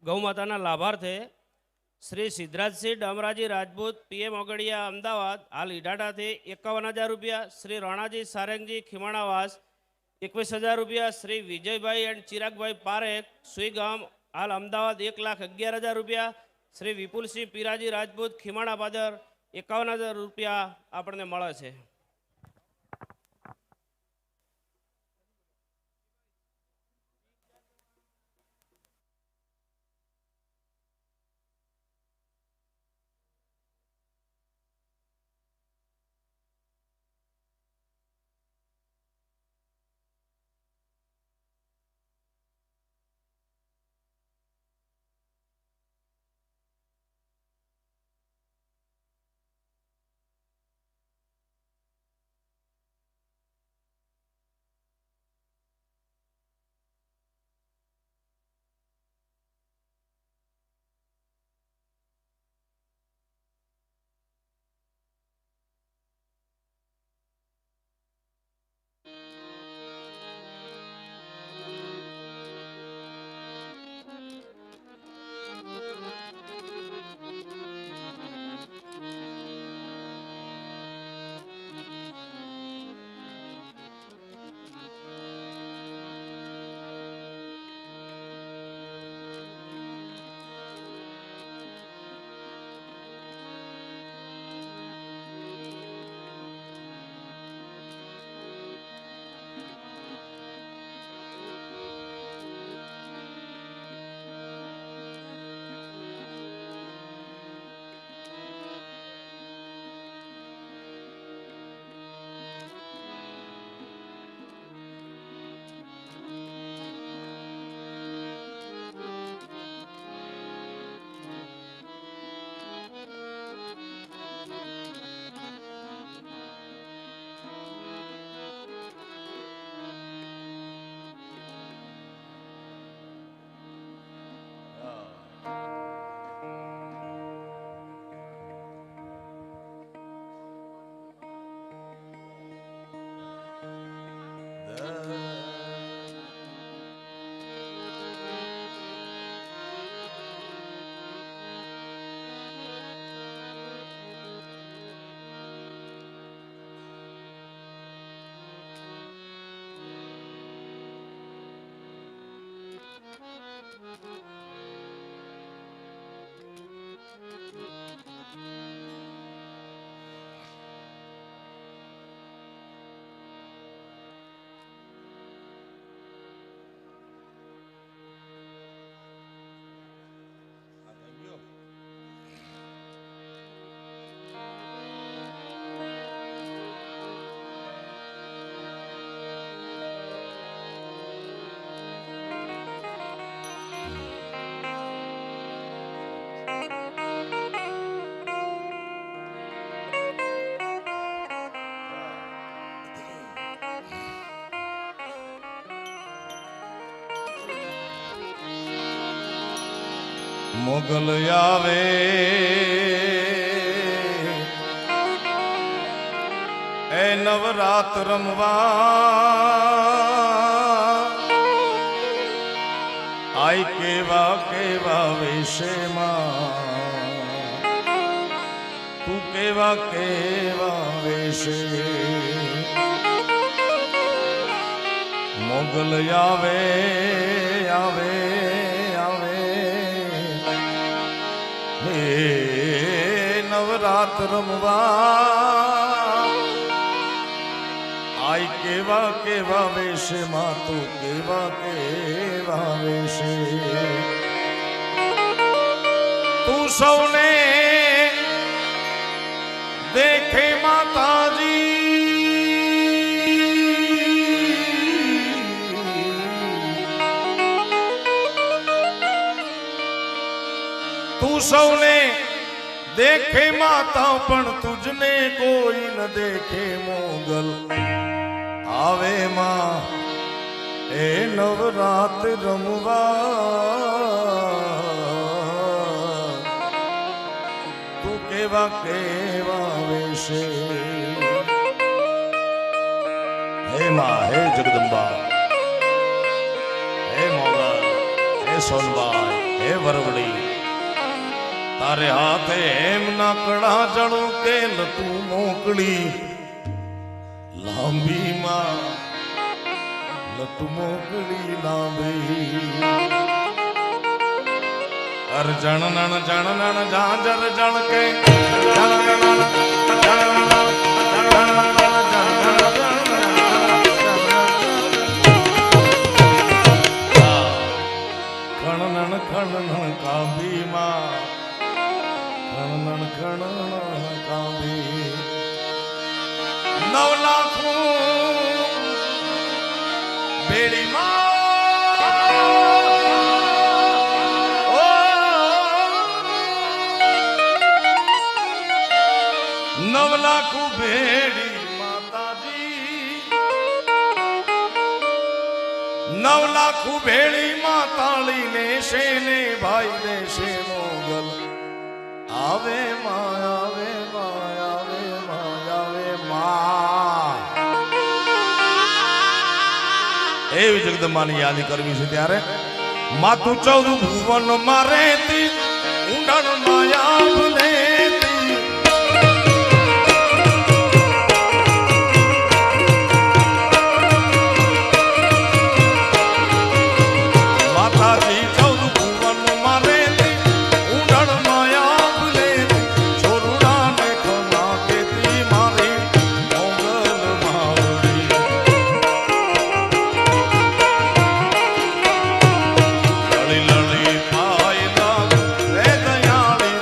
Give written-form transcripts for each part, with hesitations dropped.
ગૌમાતાના લાભાર્થે Shri Siddharajsinh ડમરાજી Rajput PM ઓગડિયા Ahmedabad હાલ ઈડાટાથી 51,000 રૂપિયા, શ્રી રણાજી સારંગજી ખીમાણાવાસ 21,000 રૂપિયા, શ્રી વિજયભાઈ એન્ડ ચિરાગભાઈ પારેખ સુઈગામ હાલ અમદાવાદ 1,11,000 રૂપિયા, શ્રી વિપુલસિંહ પીરાજી રાજપૂત ખીમાણા પાદર 51,000 રૂપિયા આપણને મળે છે. મોગલ આવે એ નવરાત રમવા, આઈ કેવા કેવા વેશમાં, તું કેવા કેવા વેશે. મોગલ આવે આવે નવરાત રમવા, આઈ કેવા કેવા વેશે માં, તું કેવા કેવા વેશે. તું સૌને દેખે માતાજી, તું સૌને દેખે માતા પણ તુજને કોઈ ન દેખે. મોગલ આવે માં એ નવરાત રમવા, તું કેવા કેવા વેશે. હે માં હે જગદંબા, હે મોગલ હે હે સોનબાઈ હે વરવડી તારે હાથે એમ ના કડા જણું કે તું મોકળી લાંબી માં લટુ મોકળી લાંબી અર જણનણ જાજર જણ કે ખણનણ ખણનણ કાંબી માં ખણનણ ખણનણ કાંબી 9 લાખ બેડી માં 9 લાખ બેડી માતાજી 9 લાખ ભેળી માતાળી ને શેને ભાઈ ને શેનો ગલ આવે માં આવે માં આવે માં આવે માં એવી જગદંબાની યાદ કરવી છે ત્યારે માતું 14 ભુવન માં રહેતી ઊંડાણ માયા ભૂલેતી માતાજી 14 ભુવન માં રહેતી ઊંડાણ માયા ભૂલેતી છોરુડા ને ખમા કેતી મારી મોગલ માવડી લળી લળી પાય લાગ રે દયાળી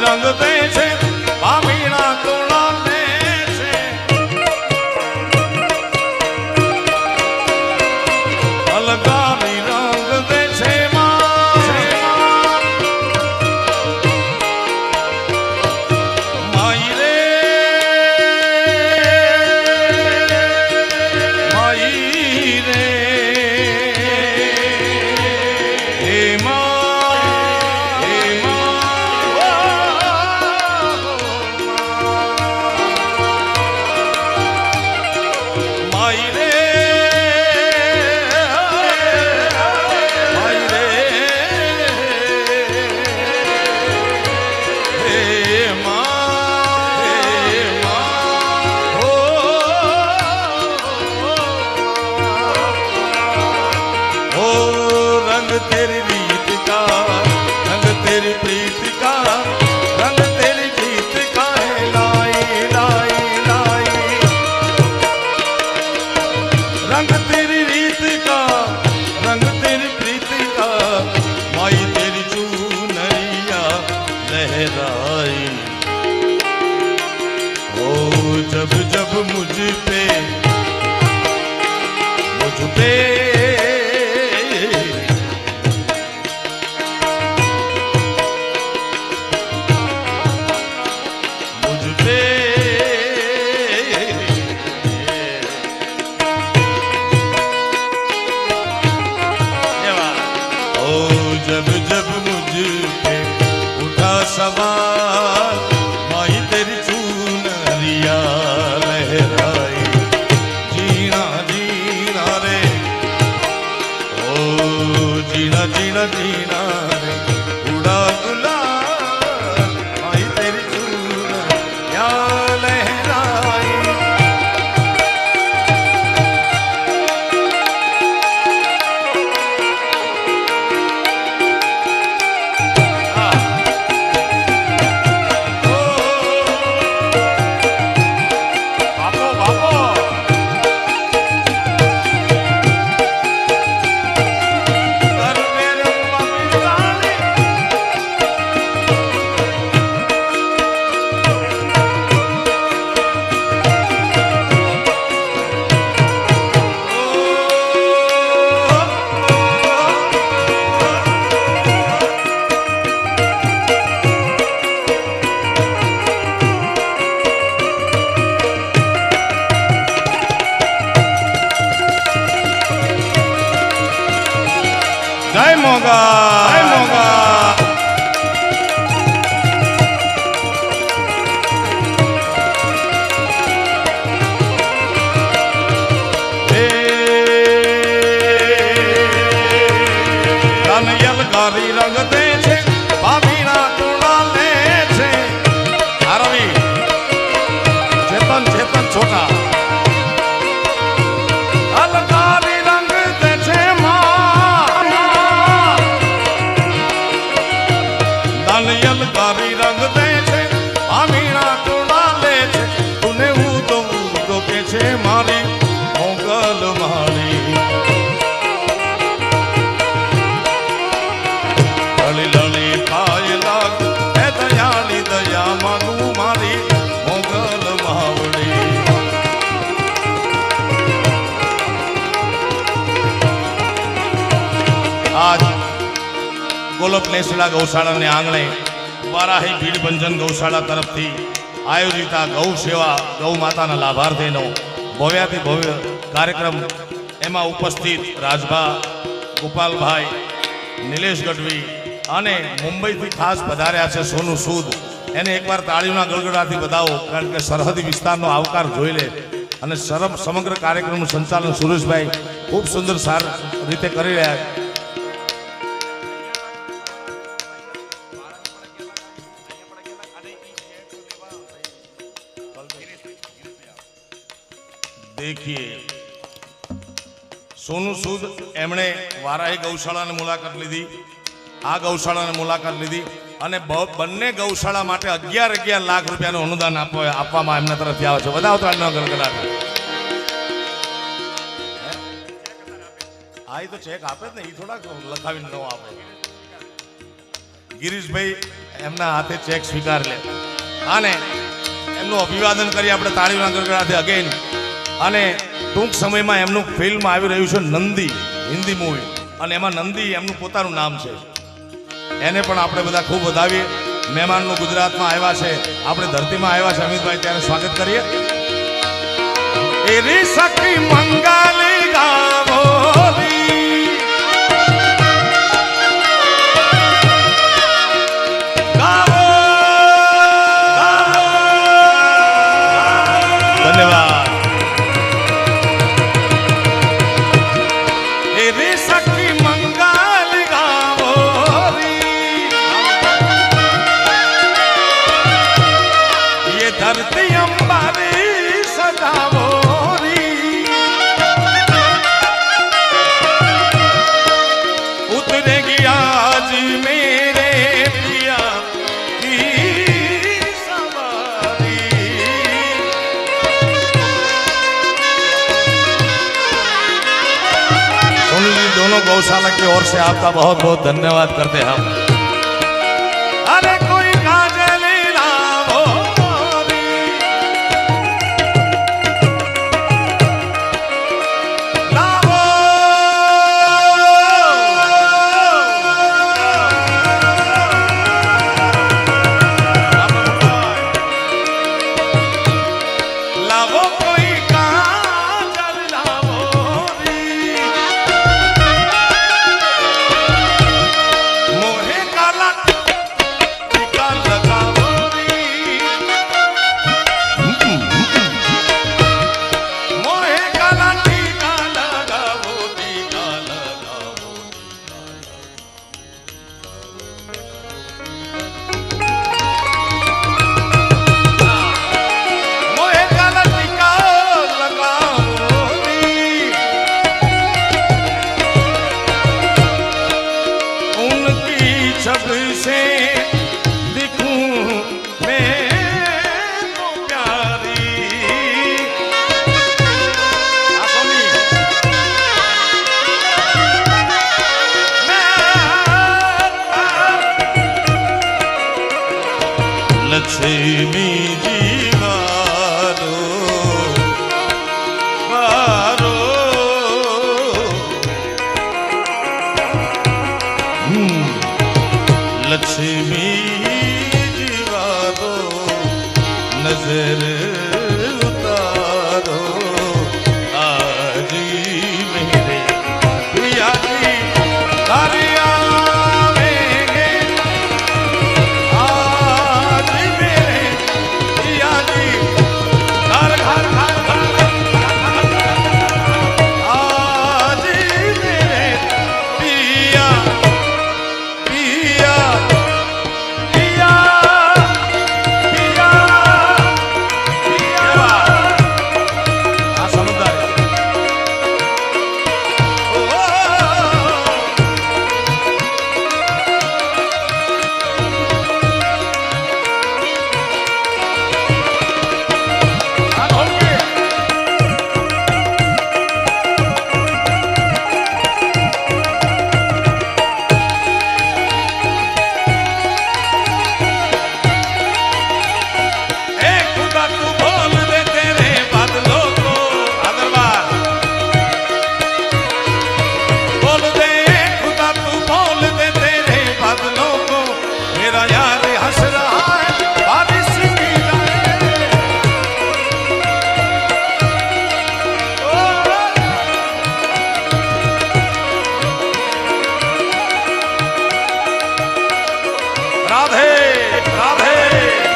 રંગ દે છે પામીણા તોડા લે છે અલગારી રંગ દે છે માઈ રે માઈ રે હે रंग तेरी रीत का रंग तेरी प्रीत का रंग तेरी जीत का है लाई लाई लाई रंग तेरी रीत का रंग तेरी प्रीत का माई तेरी चूनरिया लहराई ओ जब जब मुझ पे जब जब मुझ पे उठा सवाल माई तेरी चूनरिया लहराई जीना जीना रे ओ जीना जीना जीना रे उड़ा गुलाल माई तेरी चूनरिया लहराई जय मोगा जय मोगा गारी रंग दे छे पामीना तोड़ा ले छे रवि चेतन चेतन छोटा अलगारी रंग दे छे गारी रंग दे छे पामीना तोड़ा ले छे तूने ऊदो के छे मारी मोगल मारी लली लली पाय लाग ए दयाली दया मांगू मारी मोगल मावड़ी आज गोलप नेसला गौशाला ने आंगणे वाराही भीड़ भंजन गौशाला तरफ थी आयोजित आ गौ सेवा गौ माता लाभार्थी भव्याति भव्य कार्यक्रम एमा उपस्थित राजभा गोपाल भाई नीलेश गढ़वी અને મુંબઈથી ખાસ પધાર્યા છે સોનુ સૂદ એને એકવાર તાળીઓના ગળગડાથી બધાવો કારણ કે સરહદી વિસ્તારનો આવકાર જોઈ લે અને સમગ્ર કાર્યક્રમનું સંચાલન સુરેશભાઈ ખૂબ સુંદર સારી રીતે કરી રહ્યા છે देखिए सोनू सूद एमणे वाराही गौशाळाની मुलाकात लीधी आ गौशाळाની मुलाकात लीधी અને બંને ગૌશાળા માટે 11 લાખ રૂપિયાનું અનુદાન આપવામાં એમના તરફથી આવે છે વધાવો તાળીનો ગલગલાટ આ તો ચેક આપે જ ને એ થોડા લખાવીને ન આપે ગિરીશભાઈ એમના હાથે ચેક સ્વીકાર લે અને એમનું અભિવાદન કરી આપણે તાળીઓના ગડગડાથી અગેન. અને ટૂંક સમયમાં એમનું ફિલ્મ આવી રહ્યું છે નંદી, હિન્દી મૂવી, અને એમાં નંદી એમનું પોતાનું નામ છે. એને પણ આપણે બધા ખૂબ વધાવીએ. મહેમાનનું ગુજરાતમાં આવ્યા છે, આપણે ધરતીમાં આવ્યા છે. અમિતભાઈ ત્યારે સ્વાગત કરીએ. એરી સખી મંગાલી ગાવોરી ગાવો. ધન્યવાદ. એરી સખી મંગાલી ગાવોરી ये धरती अंबारी सजावोरी उतरेगी आज मेरे पिया की सवारी. सुन ली दोनों गौशाला की ओर से आपका बहुत बहुत धन्यवाद करते हैं हम. अरे कोई काजली लाओ से दिखूं मैं तो प्यारी. लक्ष्मी जीवारो वारो लक्ष्मी जीवारो नजर उतारो आज मेरे प्रिया की तारिया आवेंगे. आज मेरे प्रिया की घर घर घर घर आज मेरे प्रिया प्रिया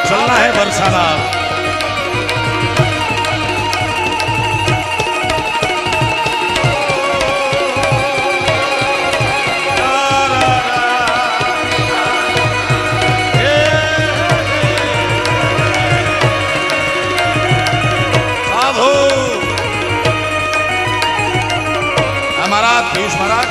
चलना है बरसाना. साधु हमारा पीयूष महाराज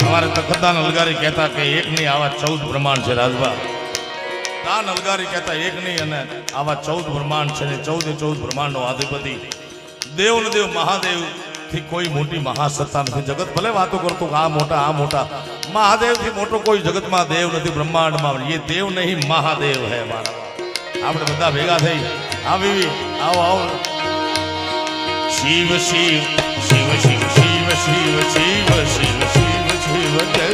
हमारे तखतदान अलगारी कहता कि एक नहीं आवा 14 ब्रह्मांड છે રાજભા દાન અલગારી કહેતા એક નહીં અને આવા 14 બ્રહ્માંડ છે ને 14 બ્રહ્માંડનો અધિપતિ દેવ ને દેવ મહાદેવ થી કોઈ મોટી મહાસત્તા નથી. જગત ભલે વાતો કરતો કે આ મોટા મહાદેવ થી મોટો કોઈ જગતમાં દેવ નથી. બ્રહ્માંડમાં એ દેવ નહીં મહાદેવ હે મારા. આપણે બધા ભેગા થઈ આવી આવો આવો શિવ શિવ શિવ શિવ શિવ શિવ શિવ શિવ શિવ શિવ જય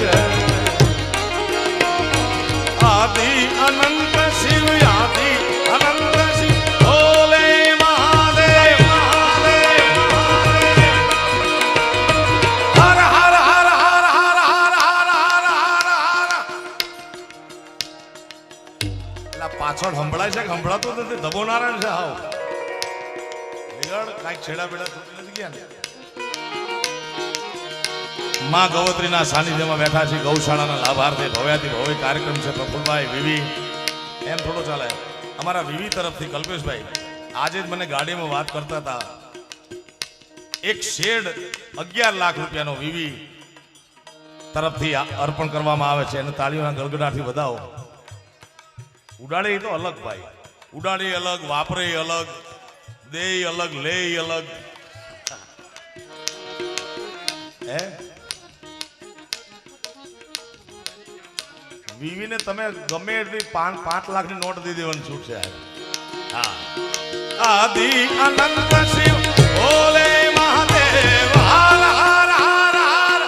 આદિ અનંત શિવ આદિ અનંત શિવ ભોલે મહાદેવ મહાદેવ હર હર હર હર હર હર હર હર હર. એટલે પાછળ સંભળાય છે કે સંભળાતું નથી? ધબો નારાયણ છે હાવ કાંઈક છેડા બેડા તૂટી નથી ગયા ને? માં ગૌત્રીના સાનિધ્યમાં બેઠા છે. ગૌશાળાના લાભાર્થે ભવ્યાથી ભવ્ય કાર્યક્રમ છે. પ્રફુલભાઈ વિવી એમ થોડો ચાલે. અમારા વિવી તરફથી કલ્પેશભાઈ આજે જ મને ગાડીમાં વાત કરતા હતા. એક શેડ 11 લાખ રૂપિયાનો વિવી તરફથી અર્પણ કરવામાં આવે છે અને તાળીઓના ગળગડાથી વધાવો. ઉડાડે તો અલગ ભાઈ, ઉડાડે અલગ, વાપરે અલગ, દે અલગ, લે અલગ. હે વીવીને તમે ગમે એટલી 5 લાખની નોટ દઈ દેવાની છૂટ છે. હા આદિ અનંત શિવ ભોલે મહાદેવ હર હર હર હર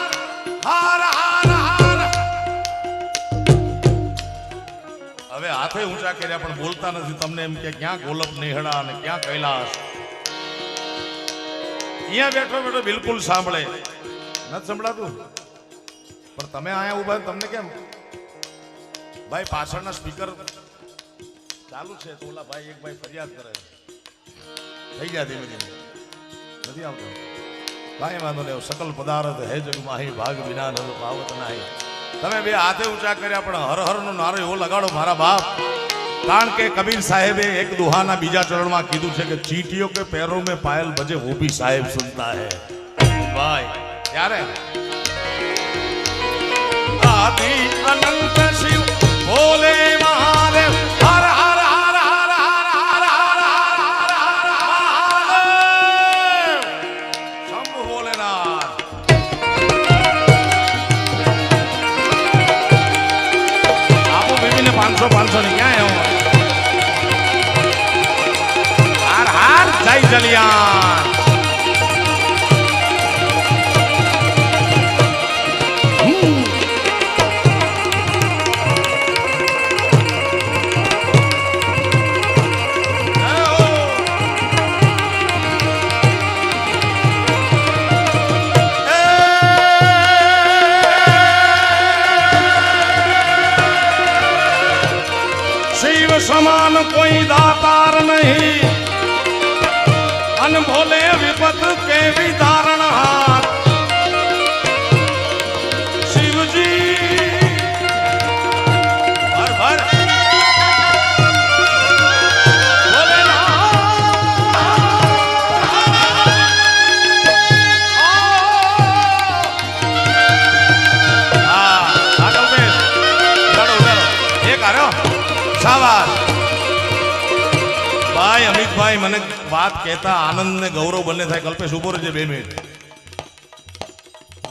હર હર હર. હવે હાથે ઊંચા કર્યા પણ બોલતા નથી. તમને એમ કે ક્યાં ગોલપ નેહડા અને ક્યાં કૈલાસ. અહીંયા બેઠો બેઠો બિલકુલ સાંભળે નથી સંભળાતું. પણ તમે અહીંયા ઉભા તમને કેમ ભાઈ પાછળના સ્પીકર ચાલુ છે તો ઓલા ભાઈ એક ભાઈ ફરિયાદ કરે થઈ ગયા ધીમે ધીમે નથી આવતો. કાંઈ વાંધો નહીં. સકલ પદાર્થ હે જગ માહી ભાગ વિના ન પાવત નાહી. તમે બે હાથે ઊંચા કર્યા પણ હર હર નો નારો એવો લગાડો મારા બાપ. કારણ કે કબીર સાહેબે એક દુહાના બીજા ચરણમાં કીધું છે કે ચીંટીઓ કે पैरों में पायल बजे वो भी साहेब सुनता है भाई. ત્યારે આદિ અનંત શિવ ભોલે મહાદેવ હર હર હર હર હર હર હર હર મહાદેવ શંભુ ભોલેનાથ. આપો બેબીને 500 ની ક્યાં આવ્યો? હર હર જય જલિયાન. સમાન કોઈ દાતાર નહીં અન ભોલે વિપત કે વિદારણ હાથ. શિવજી ભર ભર ભાઈ અમિતભાઈ મને વાત કહેતા આનંદ ને ગૌરવ બંને થાય. કલ્પેશ ઉભો રહેજે 2 મિનિટ.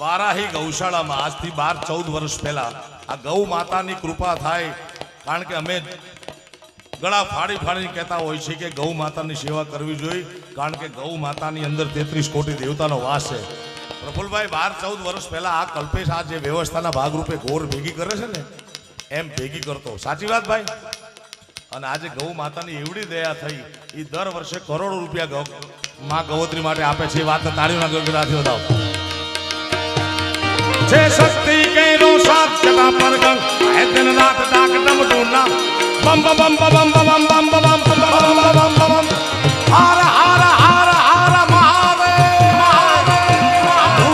વારાહી ગૌશાળામાં આજથી 12-14 વર્ષ પહેલા આ ગૌ માતાની કૃપા થાય. કારણ કે અમે ગળા ફાડી કહેતા હોય છે કે ગૌ માતાની સેવા કરવી જોઈએ. કારણ કે ગૌ માતાની અંદર 33 કોટી દેવતાનો વાસ છે. પ્રફુલભાઈ 12-14 વર્ષ પહેલા આ કલ્પેશ આ જે વ્યવસ્થાના ભાગરૂપે ગોર ભેગી કરે છે ને એમ ભેગી કરતો. સાચી વાત ભાઈ? અને આજે ગૌ માતાની એવડી દયા થઈ એ દર વર્ષે કરોડો રૂપિયા માં ગૌત્રી માટે આપે છે. વાત તાળીઓના ગગડાથી વધાવો. જે શક્તિ કેરો સાત જટા પર ગંગ હે દિન રાત ડાક ડમ ડૂના બમ બમ બમ બમ બમ બમ બમ બમ બમ બમ બમ હર હર હર હર મહાદેવ મહાદેવ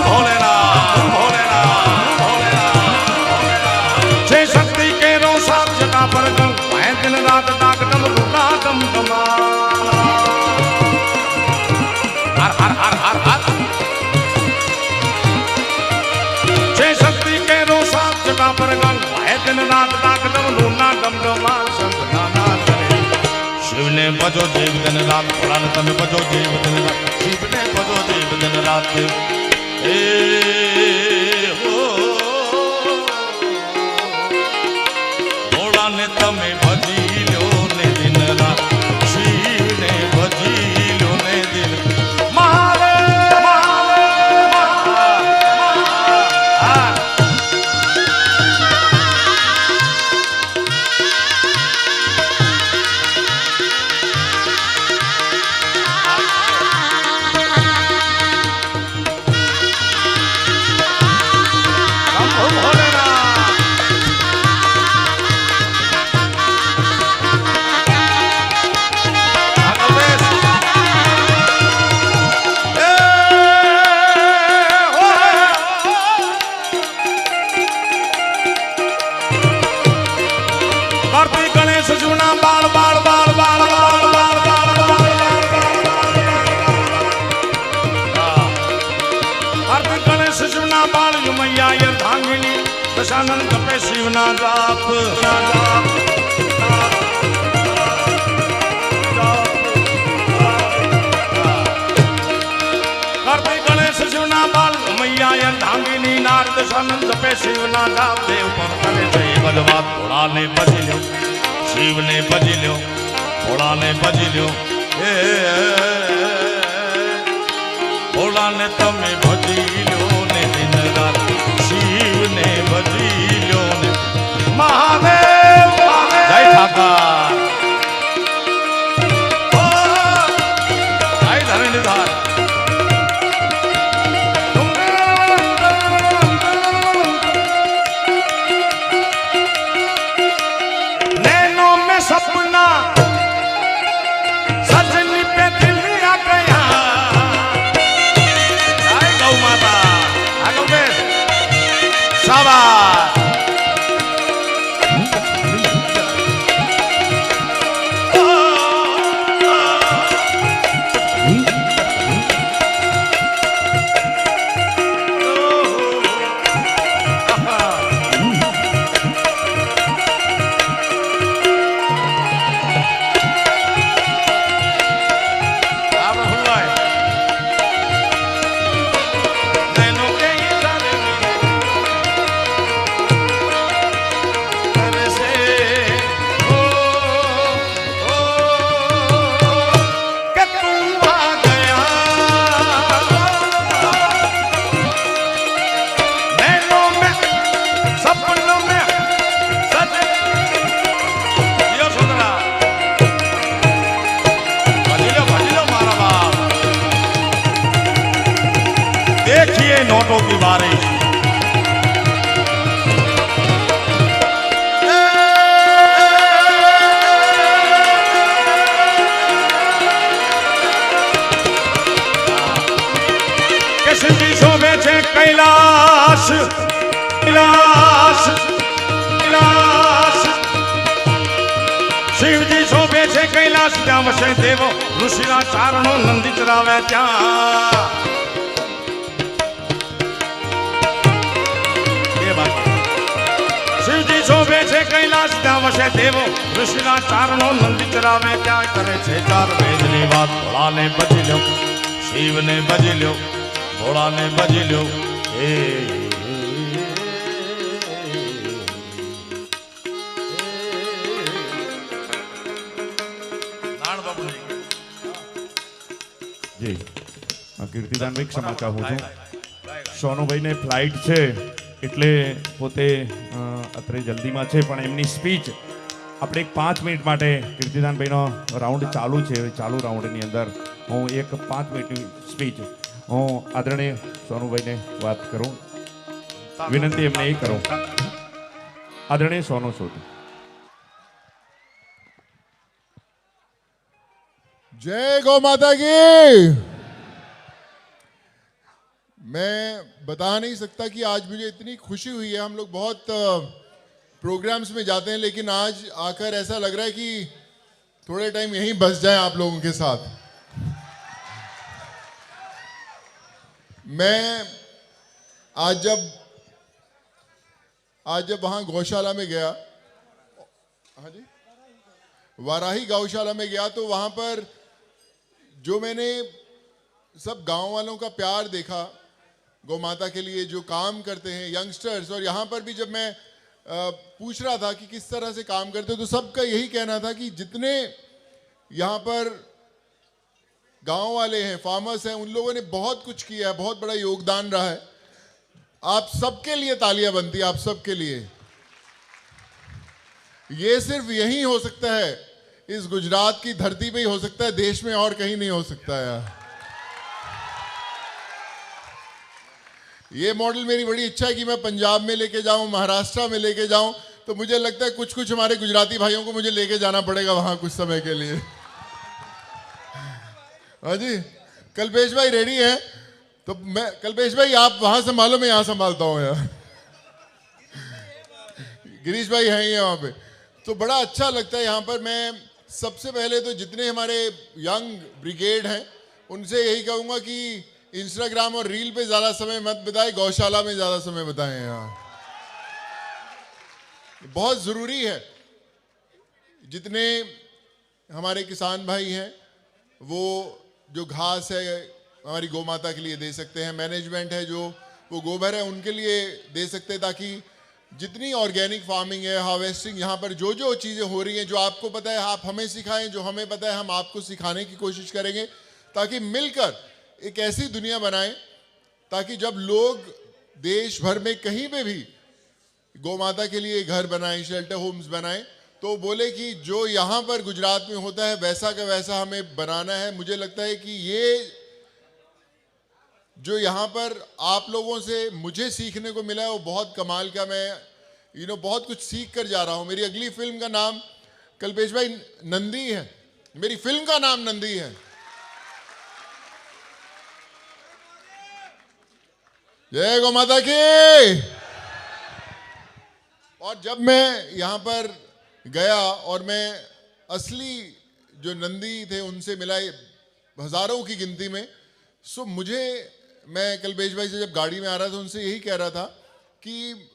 ભોલેનાથ ભોલેનાથ ભોલેનાથ. જે શક્તિ કેરો સાત જટા પર ગંગ હે દિન રાત ડાક ડમ ડૂના ડમ ડમા. હર ભજો જીવ દિન રાત ભોળાને તમે ભજો જીવ દિન રાત શિવને ભજો જીવ દિન રાત એ હો ભોળાને તમે ભજી લ્યો ને દિન રાત શિવને ભજી લ્યો ને દિન મારે દશાનંદ કપે શિવના જાપ કાર્તિક ગણેશ શિવના બાળ મૈયા ધાંગીની નાર દશાનંદ કપે શિવના જાપ દેવ પર કરે છે બલવાત ભોળાને ભજી લ્યો શિવને ભજી લ્યો ભોળાને ભજી લ્યો હે ભોળાને તમે ભજી લ્યો ને દિન રાત શિવને ભજી લ્યો ને મહાદેવ જય ઠાકર જય ધરણીધર नैनों में सपना सजनी पे दिल आ गया जय गौ माता आगे पे शाबाश देखिए नोटों की बारिश किसी शोभे छे कैलाश कैलाश कैलाश शिवजी शोभे छे कैलाश त्या वसे देवो ऋषिना चारणो नंदी चरावे त्या शिवजी शोभे छे कैलाश त्या वसे देवो ऋषिना चारणो नंदी चरावे क्या करे छे चार वेदनी बात भोळाने भजी ल्यो शिवने भजी ल्यो भोळाने भजी ल्यो हे नाण बाबू जी કીર્તિદાન ભાઈ ક્ષમા ચાહું છું સોનુભાઈ ને ફ્લાઇટ છે એટલે પોતે અત્રે જલ્દીમાં છે પણ એમની સ્પીચ આપણે એક 5 મિનિટ માટે કીર્તિદાનભાઈનો રાઉન્ડ ચાલુ છે ચાલુ રાઉન્ડની અંદર હું એક 5 મિનિટની સ્પીચ હું આદરણીય સોનુભાઈને વાત કરું વિનંતી એમને એ કરું આદરણીય સોનુ સૂદ जय गौ माता की। मैं बता नहीं सकता कि आज मुझे इतनी खुशी हुई है। हम लोग बहुत प्रोग्राम्स में जाते हैं, लेकिन आज आकर ऐसा लग रहा है कि थोड़े टाइम यहीं बस जाएं आप लोगों के साथ। मैं आज जब वहाँ गौशाला में गया, हाँ जी, वाराही गौशाला में गया तो वहाँ पर जो मैंने सब गांव वालों का प्यार देखा, गौ माता के लिए जो काम करते हैं यंगस्टर्स, और यहाँ पर भी जब मैं पूछ रहा था कि किस तरह से काम करते हो, तो सबका यही कहना था कि जितने यहाँ पर गांव वाले हैं, फार्मर्स हैं, उन लोगों ने बहुत कुछ किया है, बहुत बड़ा योगदान रहा है। आप सबके लिए तालियां बनती है, आप सबके लिए। ये सिर्फ यही हो सकता है, इस गुजरात की धरती पे ही हो सकता है, देश में और कहीं नहीं हो सकता है। ये मॉडल मेरी बड़ी इच्छा है कि मैं पंजाब में लेके जाऊं, महाराष्ट्र में लेके जाऊं, तो मुझे लगता है कुछ कुछ हमारे गुजराती भाइयों को मुझे लेके जाना पड़ेगा वहां कुछ समय के लिए। हाँ जी, कल्पेश भाई रेडी है? तो मैं, कल्पेश भाई आप वहां संभालो, मैं यहां संभालता हूं यार। गिरीश भाई हैं यहाँ पे, तो बड़ा अच्छा लगता है यहाँ पर। मैं सबसे पहले तो जितने हमारे यंग ब्रिगेड हैं उनसे यही कहूंगा कि इंस्टाग्राम और रील पे ज्यादा समय मत बिताएं, गौशाला में ज्यादा समय बिताएं यार, बहुत जरूरी है। जितने हमारे किसान भाई हैं वो जो घास है हमारी गौ माता के लिए दे सकते हैं, मैनेजमेंट है जो वो गोबर है उनके लिए दे सकते हैं, ताकि जितनी ऑर्गेनिक फार्मिंग है, हार्वेस्टिंग, यहाँ पर जो जो चीज़ें हो रही हैं, जो आपको पता है आप हमें सिखाएं, जो हमें पता है हम आपको सिखाने की कोशिश करेंगे, ताकि मिलकर एक ऐसी दुनिया बनाएं ताकि जब लोग देश भर में कहीं पे भी गौ माता के लिए घर बनाएं, शेल्टर होम्स बनाएं, तो बोले कि जो यहाँ पर गुजरात में होता है वैसा का वैसा हमें बनाना है। मुझे लगता है कि ये जो यहाँ पर आप लोगों से मुझे सीखने को मिला है वो बहुत कमाल का। मैं बहुत कुछ सीख कर जा रहा हूँ। मेरी अगली फिल्म का नाम कल्पेश भाई नंदी है, मेरी फिल्म का नाम नंदी है। जय गौ माता की। और जब मैं यहाँ पर गया और मैं असली जो नंदी थे उनसे मिला हजारों की गिनती में, सो मैं कल्पेश भाई से जब गाड़ी में आ रहा था उनसे यही कह रहा था कि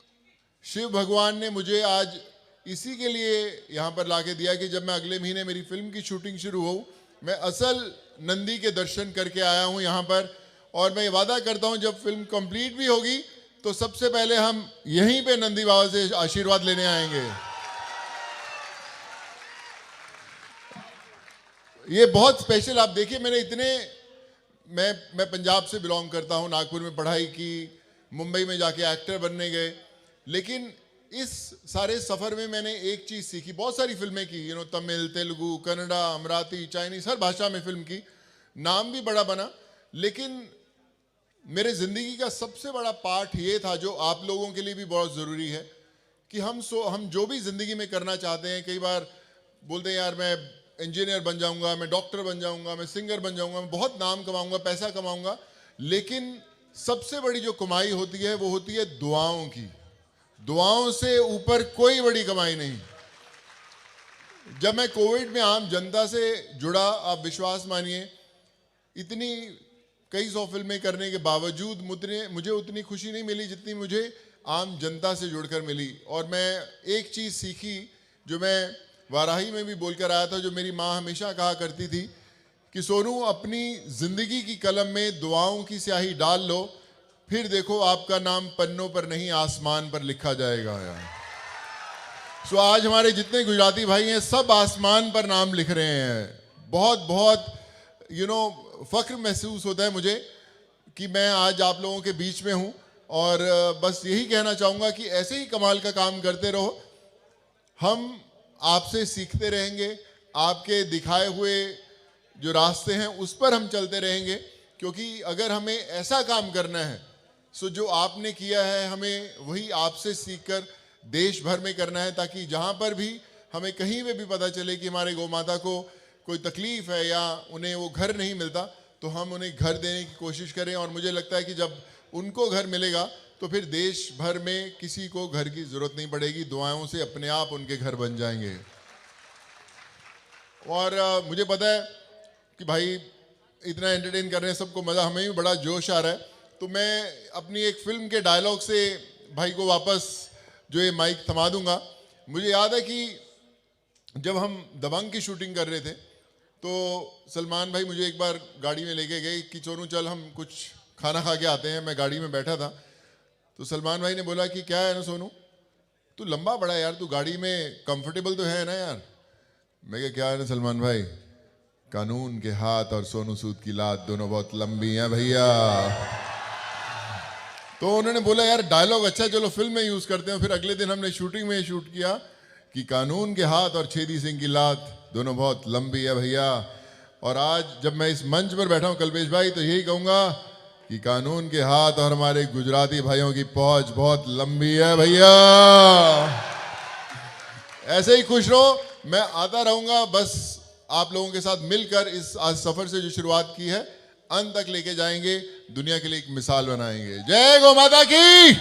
शिव भगवान ने मुझे आज इसी के लिए यहाँ पर लाके दिया कि जब मैं अगले महीने मेरी फिल्म की शूटिंग शुरू हो, मैं असल नंदी के दर्शन करके आया हूँ यहाँ पर। और मैं वादा करता हूँ जब फिल्म कंप्लीट भी होगी तो सबसे पहले हम यहीं पे नंदी बाबा से आशीर्वाद लेने आएंगे। ये बहुत स्पेशल, आप देखिए मैं पंजाब से बिलोंग करता हूँ, नागपुर में पढ़ाई की, मुंबई में जाके एक्टर बनने गए, लेकिन इस सारे सफ़र में मैंने एक चीज़ सीखी। बहुत सारी फिल्में की, तमिल, तेलुगु, कन्नड़ा, अमराती, चाइनीज़, हर भाषा में फिल्म की, नाम भी बड़ा बना, लेकिन मेरे ज़िंदगी का सबसे बड़ा पार्ट ये था जो आप लोगों के लिए भी बहुत ज़रूरी है कि हम जो भी ज़िंदगी में करना चाहते हैं, कई बार बोलते हैं यार मैं इंजीनियर बन जाऊंगा, मैं डॉक्टर बन जाऊंगा, मैं सिंगर बन जाऊंगा, मैं बहुत नाम कमाऊंगा, पैसा कमाऊंगा, लेकिन सबसे बड़ी जो कमाई होती है वो होती है दुआओं की। दुआओं से ऊपर कोई बड़ी कमाई नहीं। जब मैं कोविड में आम जनता से जुड़ा, आप विश्वास मानिए, इतनी कई 100 फिल्में करने के बावजूद मुझे उतनी खुशी नहीं मिली जितनी मुझे आम जनता से जुड़कर मिली। और मैं एक चीज़ सीखी जो मैं वाराही में भी बोलकर आया था, जो मेरी माँ हमेशा कहा करती थी कि सोनू, अपनी ज़िंदगी की कलम में दुआओं की स्याही डाल लो, फिर देखो आपका नाम पन्नों पर नहीं आसमान पर लिखा जाएगा यार। सो आज हमारे जितने गुजराती भाई हैं सब आसमान पर नाम लिख रहे हैं। बहुत बहुत फ़ख्र महसूस होता है मुझे कि मैं आज आप लोगों के बीच में हूँ। और बस यही कहना चाहूँगा कि ऐसे ही कमाल का काम करते रहो, हम आपसे सीखते रहेंगे, आपके दिखाए हुए जो रास्ते हैं उस पर हम चलते रहेंगे, क्योंकि अगर हमें ऐसा काम करना है सो जो आपने किया है हमें वही आपसे सीखकर देश भर में करना है, ताकि जहाँ पर भी हमें कहीं पे भी पता चले कि हमारे गौ माता को कोई तकलीफ़ है या उन्हें वो घर नहीं मिलता, तो हम उन्हें घर देने की कोशिश करें। और मुझे लगता है कि जब उनको घर मिलेगा तो फिर देश भर में किसी को घर की ज़रूरत नहीं पड़ेगी, दुआओं से अपने आप उनके घर बन जाएंगे। और मुझे पता है कि भाई इतना एंटरटेन कर रहे हैं, सबको मज़ा, हमें भी बड़ा जोश आ रहा है। तो मैं अपनी एक फिल्म के डायलॉग से भाई को वापस जो ये माइक थमा दूंगा। मुझे याद है कि जब हम दबंग की शूटिंग कर रहे थे तो सलमान भाई मुझे एक बार गाड़ी में लेके गए कि सोनू चल हम कुछ खाना खा के आते हैं। मैं गाड़ी में बैठा था तो सलमान भाई ने बोला कि क्या है ना सोनू, तू लंबा बड़ा यार, तू गाड़ी में कंफर्टेबल तो है ना यार। मैं क्या है ना सलमान भाई, कानून के हाथ और सोनू सूद की लात दोनों बहुत लंबी हैं भैया। तो उन्होंने बोला यार डायलॉग अच्छा, चलो फिल्म में यूज करते हैं। फिर अगले दिन हमने शूटिंग में शूट किया कि कानून के हाथ और छेदी सिंह की लात दोनों बहुत लंबी है भैया। और आज जब मैं इस मंच पर बैठा हूं कल्पेश भाई, तो यही कहूंगा कि कानून के हाथ और हमारे गुजराती भाइयों की पहुंच बहुत लंबी है भैया। ऐसे ही खुश रहो, मैं आता रहूंगा। बस आप लोगों के साथ मिलकर इस आज सफर से जो शुरुआत की है अंत तक लेके जाएंगे, दुनिया के लिए एक मिसाल बनाएंगे। जय गौ माता की।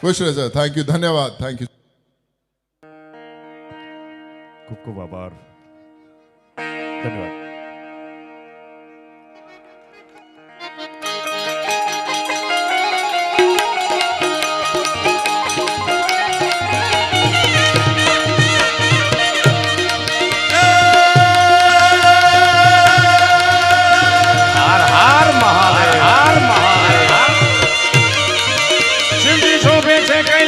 खुश रहे सर, थैंक यू, धन्यवाद, थैंक यू। ખૂબ ખૂબ આભાર, ધન્યવાદ. હર હર મહાદેવ, હર મહાદેવ. શિવજી શોભે છે કઈ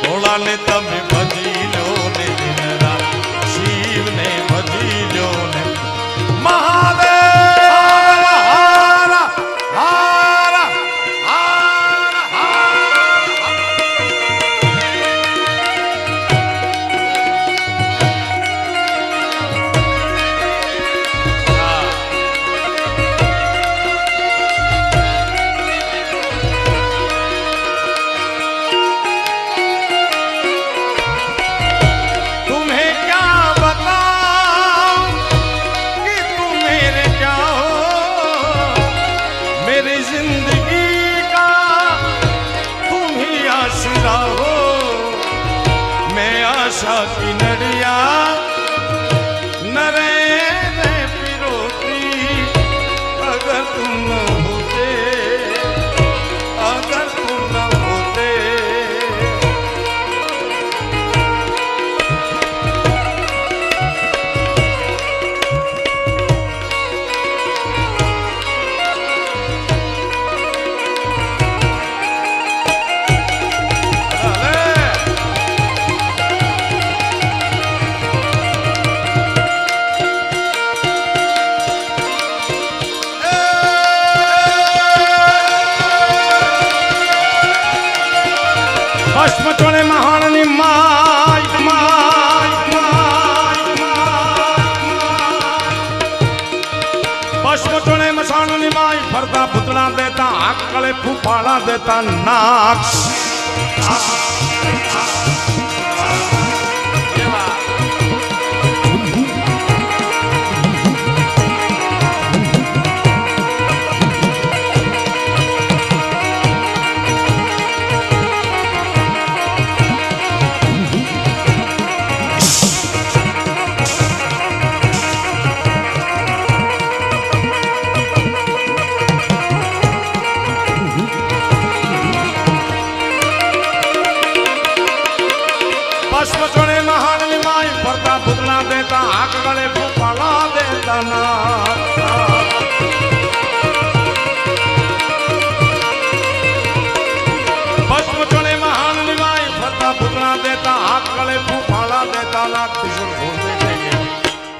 ભોળાને તમે ભજી લો ને દિન રાત, શિવને ભજી લો ને મહાદેવ. હાર હાર હાર तुम्हें क्या बताऊं कि तुम मेरे क्या हो, मेरी जिंदगी का तुम ही आसरा हो. मैं आशा की नड़िया नरे रे पिरोती, अगर तुम न होते, अगर तुम न होते. ભસ્મ ચોણે મહાણની માય માય ભસ્મ ચોણે મસાણની માય, ફરતા પૂતળા દેતા આકળે ફૂફાળા દેતા નાક્ષ. ભસ્મ ચોણે મહાણની માય, ફરતા પૂતળા દેતા આકળે ફૂફાળા દેતા નાક્ષ. ભસ્મ ચોણે મહાણની માય, ફરતા પૂતળા દેતા આકળે ફૂફાળા દેતા નાક્ષ.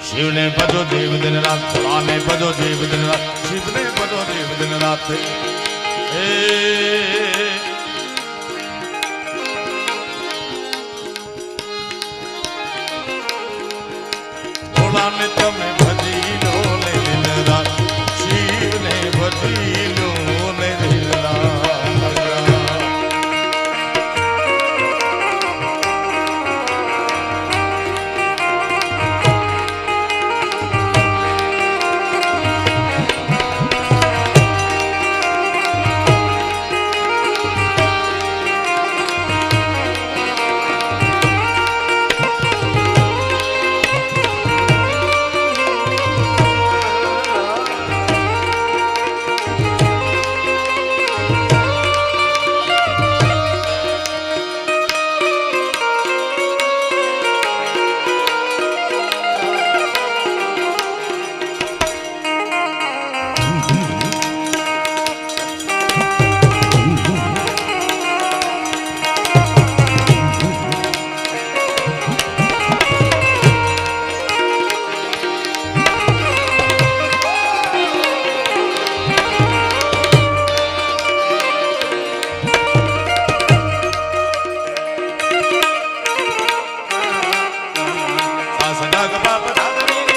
શિવને ભજો દેવ દિન રાત, ભોળાને ભજો દેવ દિન રાત, શિવને ભજો દેવ દિન રાત. ભોળાને તમે ભજી લો ને દિન રાત, શિવને ભજી લો ને દિન રાત. ગ પ પ ધા ધ ની ની.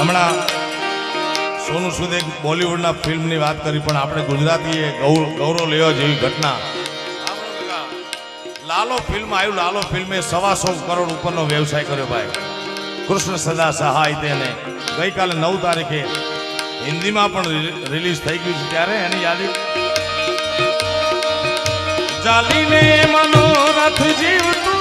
હમણાં સોનુ સૂદે બોલિવૂડના ફિલ્મની વાત કરી પણ આપણે ગુજરાતીએ ગૌરવ લેવા જેવી ઘટના લાલો ફિલ્મ આવ્યું. લાલો ફિલ્મે 125 કરોડ ઉપરનો વ્યવસાય કર્યો ભાઈ. કૃષ્ણ સદા સહાય તેને ગઈકાલે 9 તારીખે હિન્દીમાં પણ રિલીઝ થઈ ગયું છે. ત્યારે એની યાદી ચાલીને મનોરથ જીવતું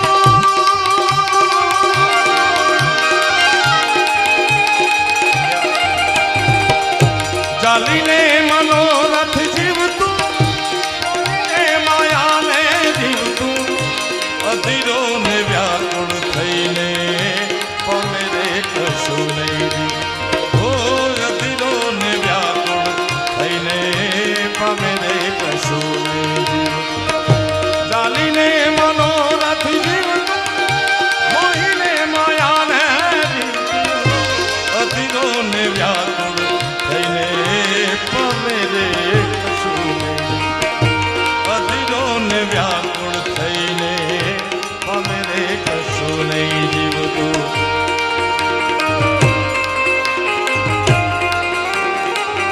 ચાલીને મનોરથ જીવતું એ માયાને જીવતું અધીરો ને વ્યાકુળ થઈને પમે રે કશું નહીં. ઓ અધીરો ને વ્યાકુળ થઈને પમે રે કશું નહીં. ચાલીને મનોરથ જીવતું મોહીને માયાને જીવતું અધીરો ને વ્યાકુળ થઈને પમે રે કશું નહીં. અધીરો ને વ્યાકુળ થઈને પમે રે કશું નહીં જીવતું.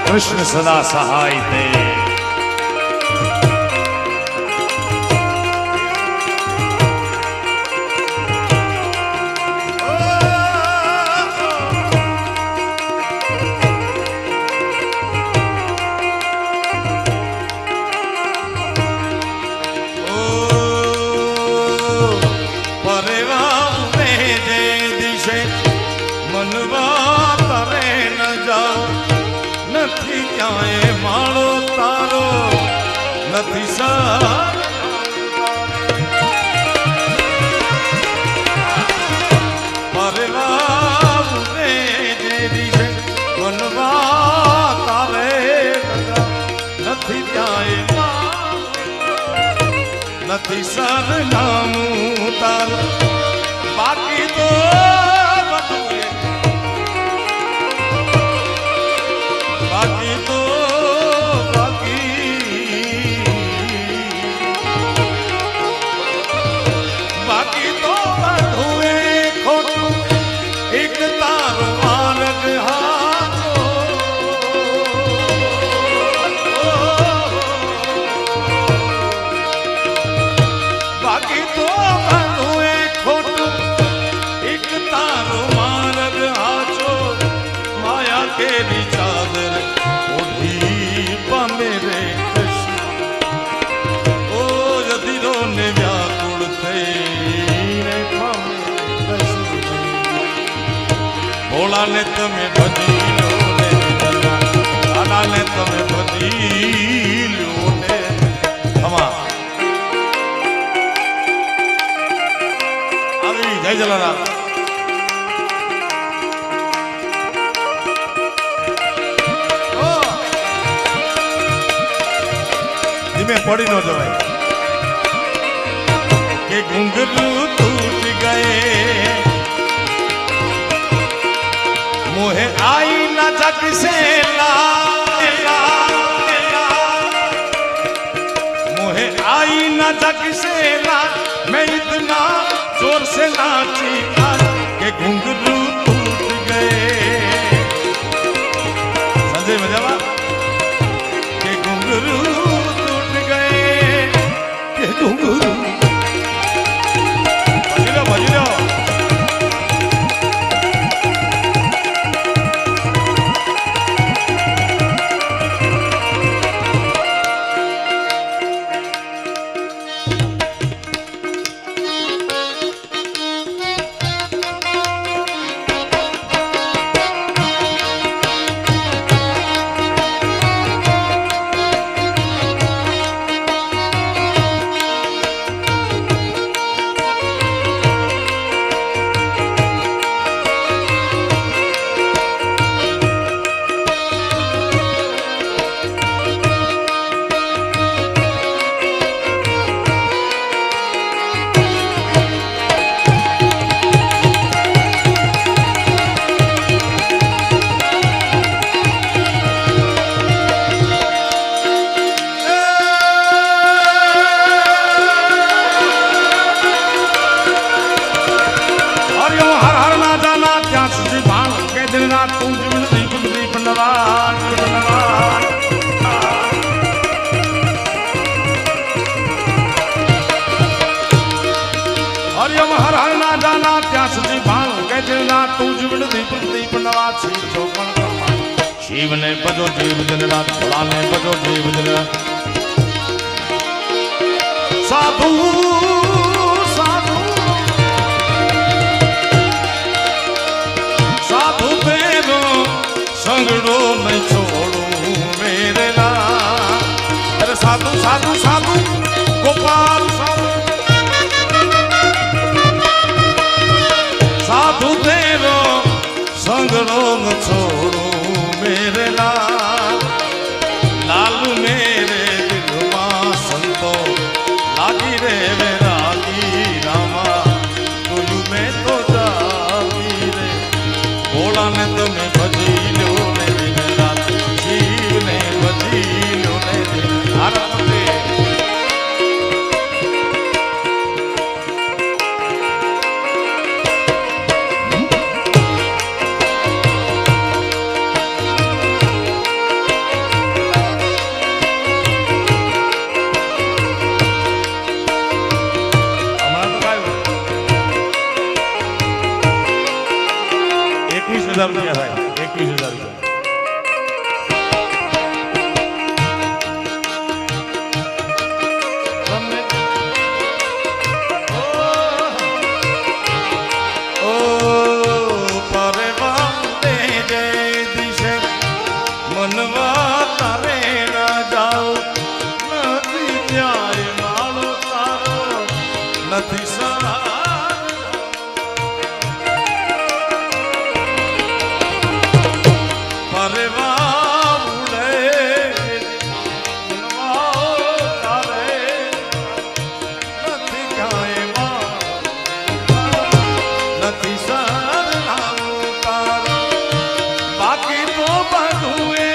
કૃષ્ણ સદા સહાય તે મનવા તરે ન જાઓ નથી ક્યાંય માળો તારો નથી સા પરવાને જે દિશે મનવા તારે નથી ક્યાંય નથી સરનામું તારું બાકી તો બાકી તો બાકી તો બધું એ ખોટું એક તારો માર્ગ હાથો બાકી તો બધું એ ખોટું એક તારો માર્ગ હાચો માયા કેરી ચાદર ઓઢી પામે રે કશું ઓ જધીરો ને વ્યાકુળ થઈને પામે કશું ભોળાને તમે ભજી લો ને દાદાને તમે ભજી લો ને ખમા આવી જય જલારામ. में पड़ी न जवाई के घुंघरू टूट गए मोहे आई न जग से मोहे आई न जग से मैं इतना जोर से नाची के घुंघरू टूट गए. संजय मजावा के घुंघरू ભજી લો શિવને ભજો જીવ દિન રાત ભોળાને ભજો જીવ દિન રાત સાધુ સાધુ સાધુ તેરો સંગડો નહીં છોડું મેરેલા અરે સાધુ સાધુ સાધુ ગોપાલ સાધુ સાધુ તેરો સંગડો ન છોડું મેરેલા લાલ મેરે દિલમાં સંતો લાગી રે વેરાગી રામા જોયું મેં તો જાગી રે ભોળાને તમે ભજી લો ને દિન રાત શિવને ભજી લો ને દિન આરતે રૂપિયા થાય 21,000 રૂપિયા નથી સારા પરવા ઉડે તારે નથી ક્યાંય નથી સારા બાકી તો બધું એ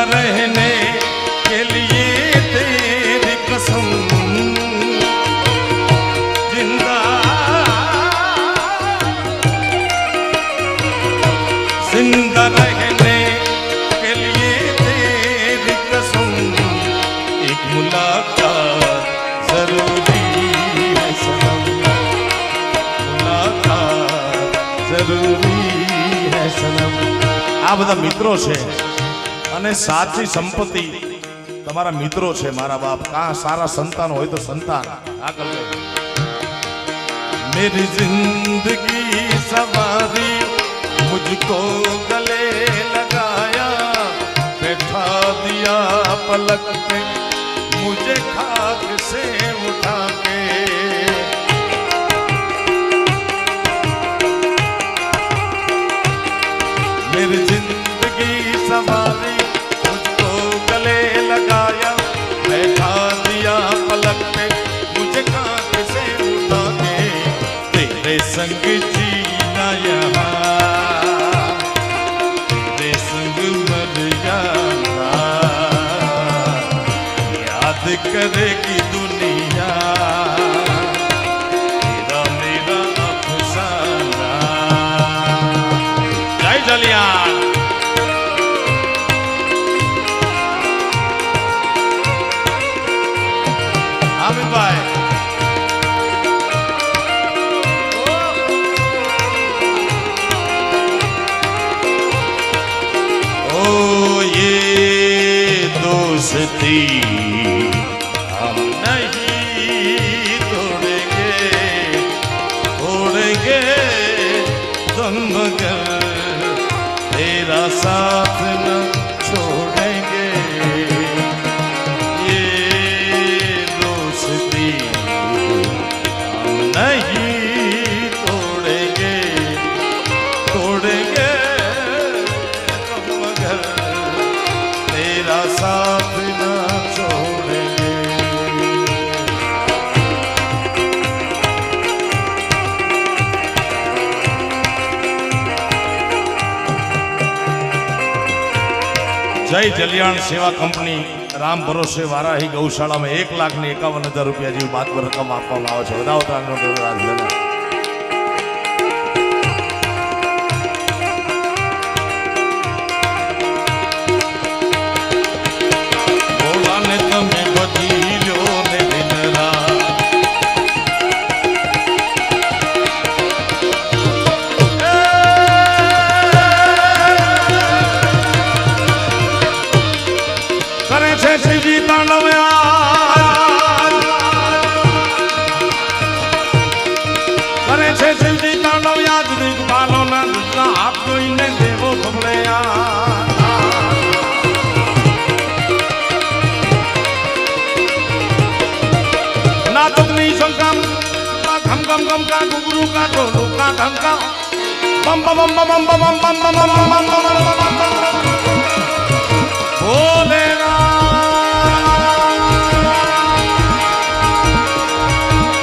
रहने के लिए तेरी कसम जिंदा रहने के लिए तेरी कसम एक मुलाकात जरूरी है सनम मुलाकात जरूरी है सनम આ બધા મિત્રો છે અને સાચી સંપત્તિ તમારા મિત્રો છે મારા બાપ કા સારા સંતાન હોય તો સંતાન આગળ मेरी जिंदगी सवारी मुझको गले लगाया बैठा दिया पलक पे मुझे खाक से उठा के मेरी जिंदगी सवारी मुझको गले लगाया बैठा दिया पलक पे मुझे खाक से उठा के तेरे संग जीना यहाँ तेरे संग मर जाना याद करेगी दुनिया तेरा मेरा अफसाना जय जलिया आमिर भाई जय जलियाण सेवा कंपनी राम भरोसे वाराही गौशाला में 1,51,000 रुपया जी बात पर रकम आपવામાં આવે છે વધાવો તાનો રાજ લેના બોલાને તમે બધી લ્યો ને દિનરા કરે છે શિવજી તાંડવ કરે છે શિવજી તાંડવ યાદ દિગ્પાલો ના દુસરા આપ જોઈને દેવો ભમલે ના તકની શંકામ ખમ ખમ ખમ કા ગુગરુ કા ઢોલુ કા ઢંકા બમ બમ બમ બમ બમ બમ બમ બમ બમ બમ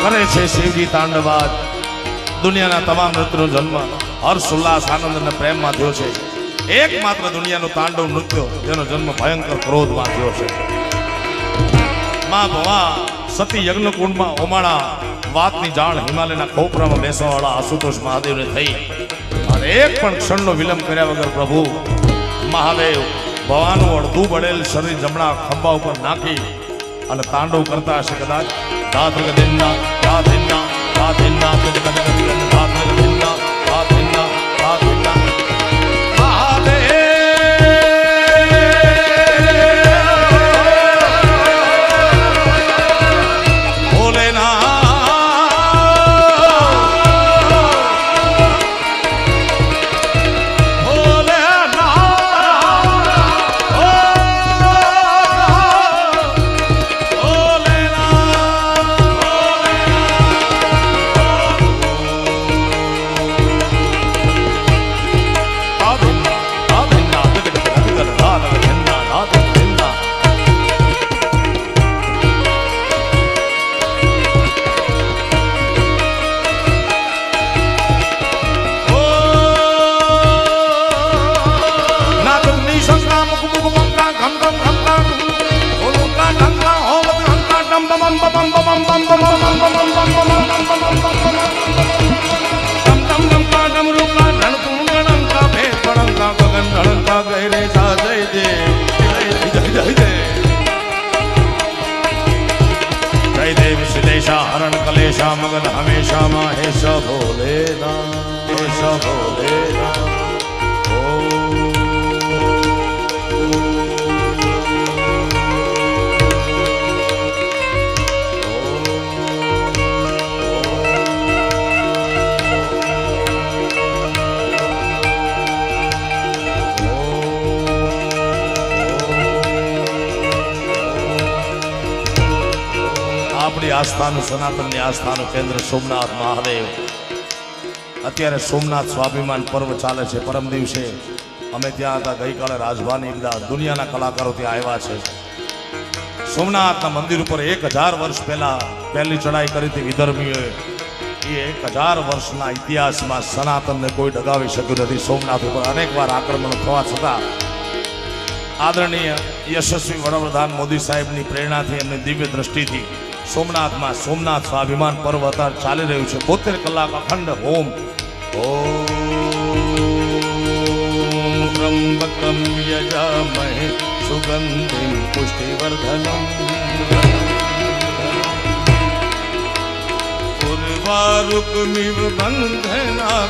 કરે છે શિવજી તાંડવાદ દુનિયાના તમામ નૃત્યનો જન્મ હર્ષ ઉલ્લાસ આનંદ અને પ્રેમમાં થયો છે એકમાત્ર દુનિયાનું તાંડવ નૃત્ય જેનો જન્મ ભયંકર ક્રોધમાં થયો છે માં ભવા સતી યજ્ઞકુંડમાં ઓમાણા વાતની જાણ હિમાલયના ખોપરામાં બેસવાવાળા આશુતોષ મહાદેવને થઈ અને એક પણ ક્ષણનો વિલંબ કર્યા વગર પ્રભુ મહાદેવ ભવાનું અડધું બળેલ શરીર જમણા ખંભા ઉપર નાખી અને તાંડવ કરતા હશે કદાચ ધાત્રક દિનના ધાતિના ધાતિના ધાત્રક દિનના ધાતિના ધાતિના हरण कलेशा मगन हमेशा महेश भोलेना हेश भोलेना આપણી આસ્થાનું સનાતનની આસ્થાનું કેન્દ્ર સોમનાથ મહાદેવ અત્યારે સોમનાથ સ્વાભિમાન પર્વ ચાલે છે પરમ દિવસે અમે ત્યાં હતા ગઈકાલે રાજભાની બધા દુનિયાના કલાકારો ત્યાં આવ્યા છે સોમનાથના મંદિર ઉપર 1000 વર્ષ પહેલા પહેલી ચડાઈ કરી હતી વિધર્મીઓએ એ 1000 વર્ષના ઇતિહાસમાં સનાતનને કોઈ ડગાવી શક્યું નથી સોમનાથ ઉપર અનેકવાર આક્રમણ થવા છતાં આદરણીય યશસ્વી વડાપ્રધાન મોદી સાહેબની પ્રેરણાથી એમની દિવ્ય દ્રષ્ટિથી સોમનાથમાં સોમનાથ સ્વાભિમાન પર્વ અત્યારે ચાલી રહ્યું છે 72 કલાક અખંડ હોમ ઓમ ત્રંબકમ યજામહે સુગંધિમ પુષ્ટિવર્ધનમ ઉર્વારુકમિવ બંધના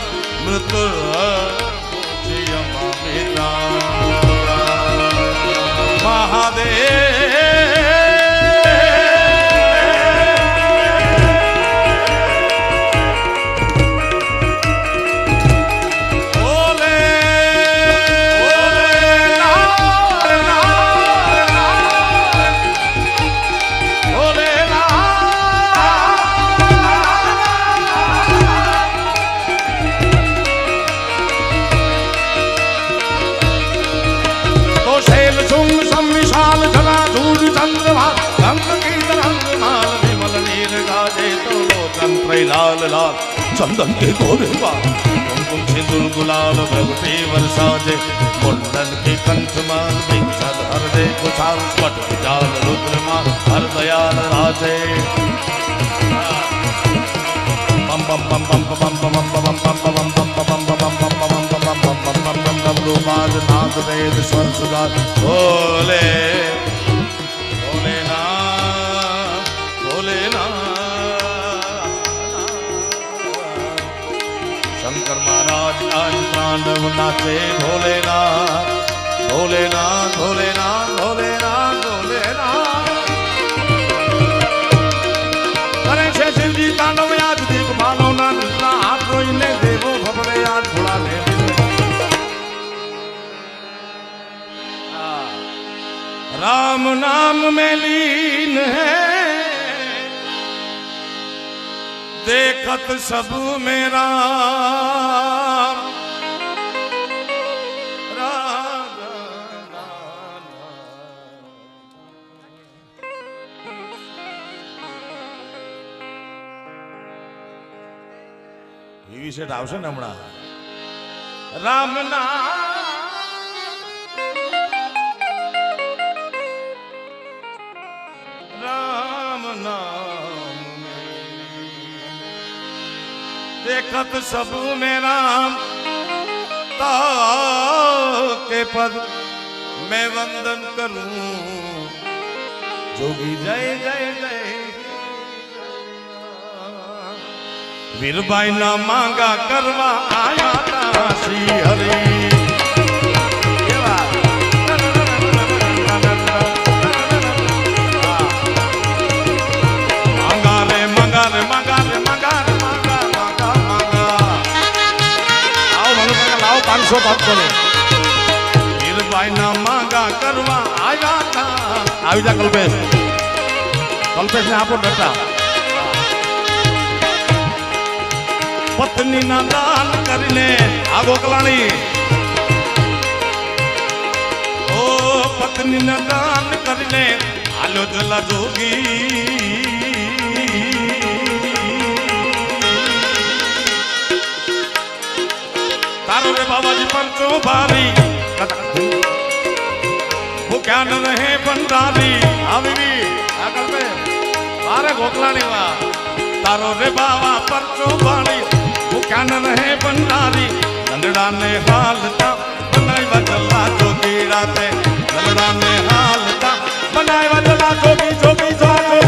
મૃત્યુર્જયમામિતા મહાદેવ लाल लाल चंदन के गोरे कुमकुम सिंदूर गुलाल भगवती वर्षाजे कुंडन की कंठमाल विख्यात हृदय कुशाल पट जाल रुद्रमा हर दयाल राजे बम बम बम बम बम बम बम बम बम बम बम बम बम बम बम रूपाद नाद वेद स्वर सुगात भोले भोलेनाथ भोलेनाथ शंकर महाराज आज तांडव नाचे भोलेनाथ भोलेनाथ भोलेनाथ भोलेनाथ भोलेनाथ करे छे शिवजी तांडव आज दीप मानो ना हाथ रोईने देवो भवरे आज भोला ने राम नाम में लीन है देखत सब में राम राम એ વિશે આવશે ને હમણાં રામ નામ राम नाम देखत सब में राम के पद मैं वंदन करूं जोगी जय जय जय वीरबाई ना मांगा करवा आया था श्री हरि पांचसौ बात बोले वीरबाई ना मांगा करवा आया था આવી જા કલ્પેશ કલ્પેશ ને આપો ડટા પત્ની ના દાન કરીને આ ગોકલાણી ઓ પત્ની ના દાન કરીને આલ્યો જલા જોગી तारो रे बाबा जी पंचो भारी वो क्या न रहे भंडारी आवी आकल पे मारे गोकलानी वा तारो रे बाबा पंचो भारी वो क्या न रहे भंडारी नंदड़ा ने हालता बनाई बदला जोगी राते नंदड़ा ने हालता बनाई बदला जोगी जोगी जोगी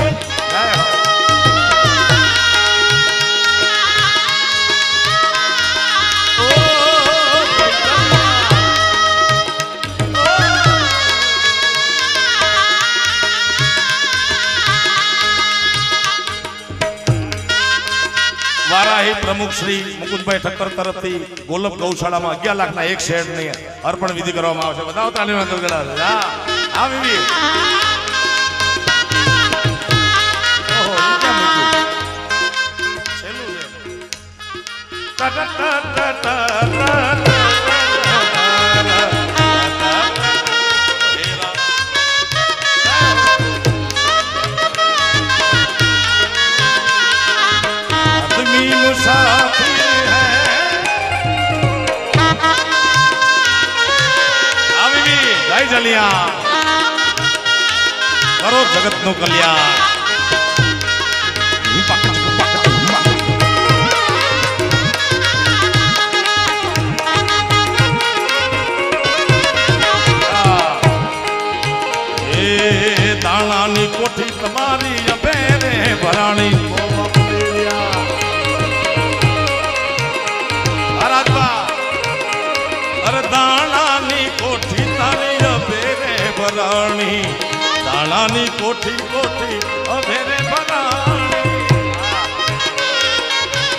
वाराही प्रमुख श्री मुकुंदभाई ठक्कर तरफथी गोलप गौशाला में 11 लाख एक शेड ने अर्पण विधि करवामां आवशे बताओ ताली में गड़ा हां बीबी ओहो ये क्या मीठू छेलू टा टा टा टा जलिया करो जगत नो कल्याण दाणानी कोठी तुम्हारी अबेरे भराणी अरे दाणानी कोठी तारी भराणी दाणानी कोठी कोठी अभेरे भराणी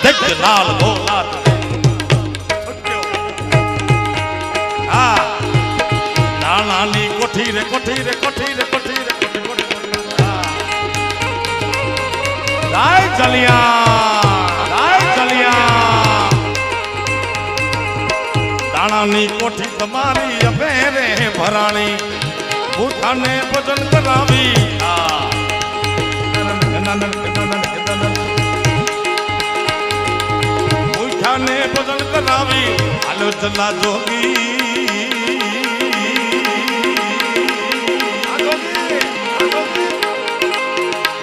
देख लाल भोला दाणानी कोठी रे कोठी रे कोठी रे कोठी रे कोठी राय चलिया दाणानी कोठी तुम्हारी अभेरे भराणी बूढ़ा ने भजन करावी बूढ़ा ने भजन करावी હાલો ચલા જોગી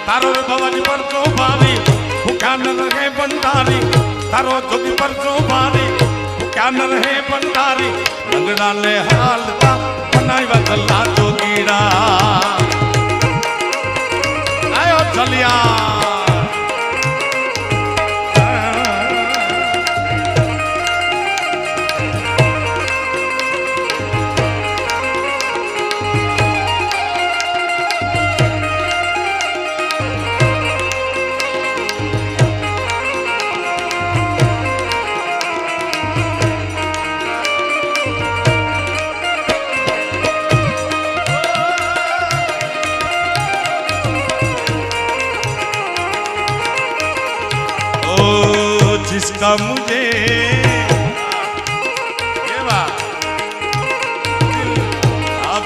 તારો ભવાની પર તો ભારી ભૂખ્યા ન રહે ભંડારી તારો જોગી પર તો ભારી ભૂખ્યા ન રહે ભંડારી લંગડા લે હાલતા બનાવ્યા ચલા જોગીડા આયો ચલિયા जिसका मुझे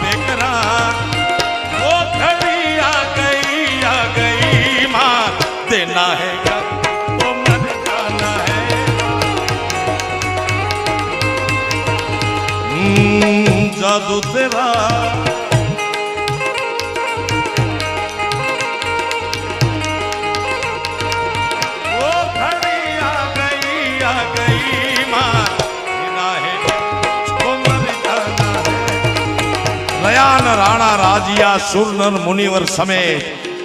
बेकरार वो घड़ी आ गई माँ देना है क्या वो मर जाना है जादू तेरा રાણા રાજીયા સુરનર મુનિવર સમેત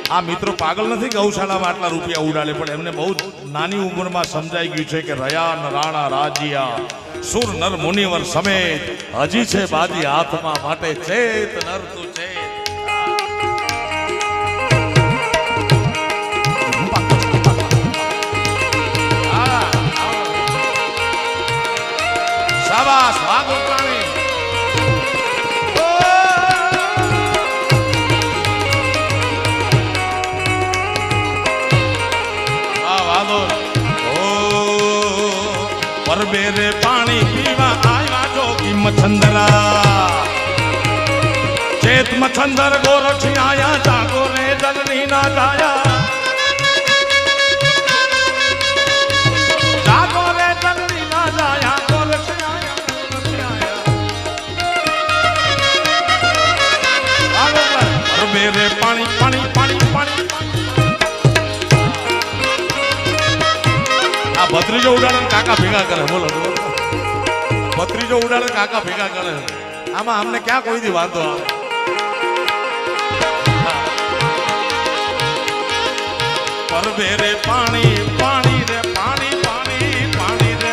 આ મિત્રો પાગલ નથી ગૌશાળામાં આટલા રૂપિયા ઉડાડે પણ એમને બહુ નાની ઉંમરમાં સમજાઈ ગયું છે કે રયાન રાણા રાજીયા સુરનર મુનિવર સમેત હજી છે બાજી હાથમાં માટે ચેત નર તું છે શાબાશ વાહ ગોપાણી પરબેરે પાણી પીવા આવ્યા જોગી મછંદરા ચેત મછંદર ગોરક્ષી આયા જાગો રે જલની ના જાયા જાગો રે જલની ના જાયા ગોરક્ષી આયા પરબેરે પાણી પાણી પાણી પાણી ભત્રીજો ઉડાડે કાકા ભેગા કરે બોલો ભત્રીજો ઉડાડે કાકા ભેગા કરે આમાં અમને ક્યાં કોઈ દી વાંધો આવે પરબે રે પાણી પાણી રે પાણી પાણી પાણી રે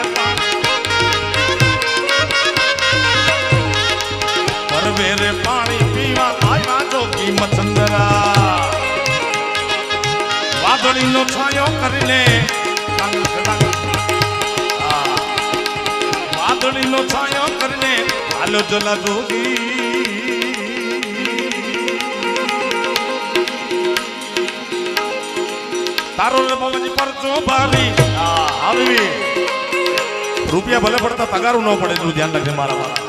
પરબે રે પાણી પીવા આવ્યા જોગી મચંદરા વાદળીનો છાયો કરીને વાદળીનો છાયો કરીને હાલો જલા જોગી તારો રે ભવની પરચો ભારી આવી રૂપિયા ભલે પડતા તગારું ન પડે એટલું ધ્યાન રાખજે મારા વાળા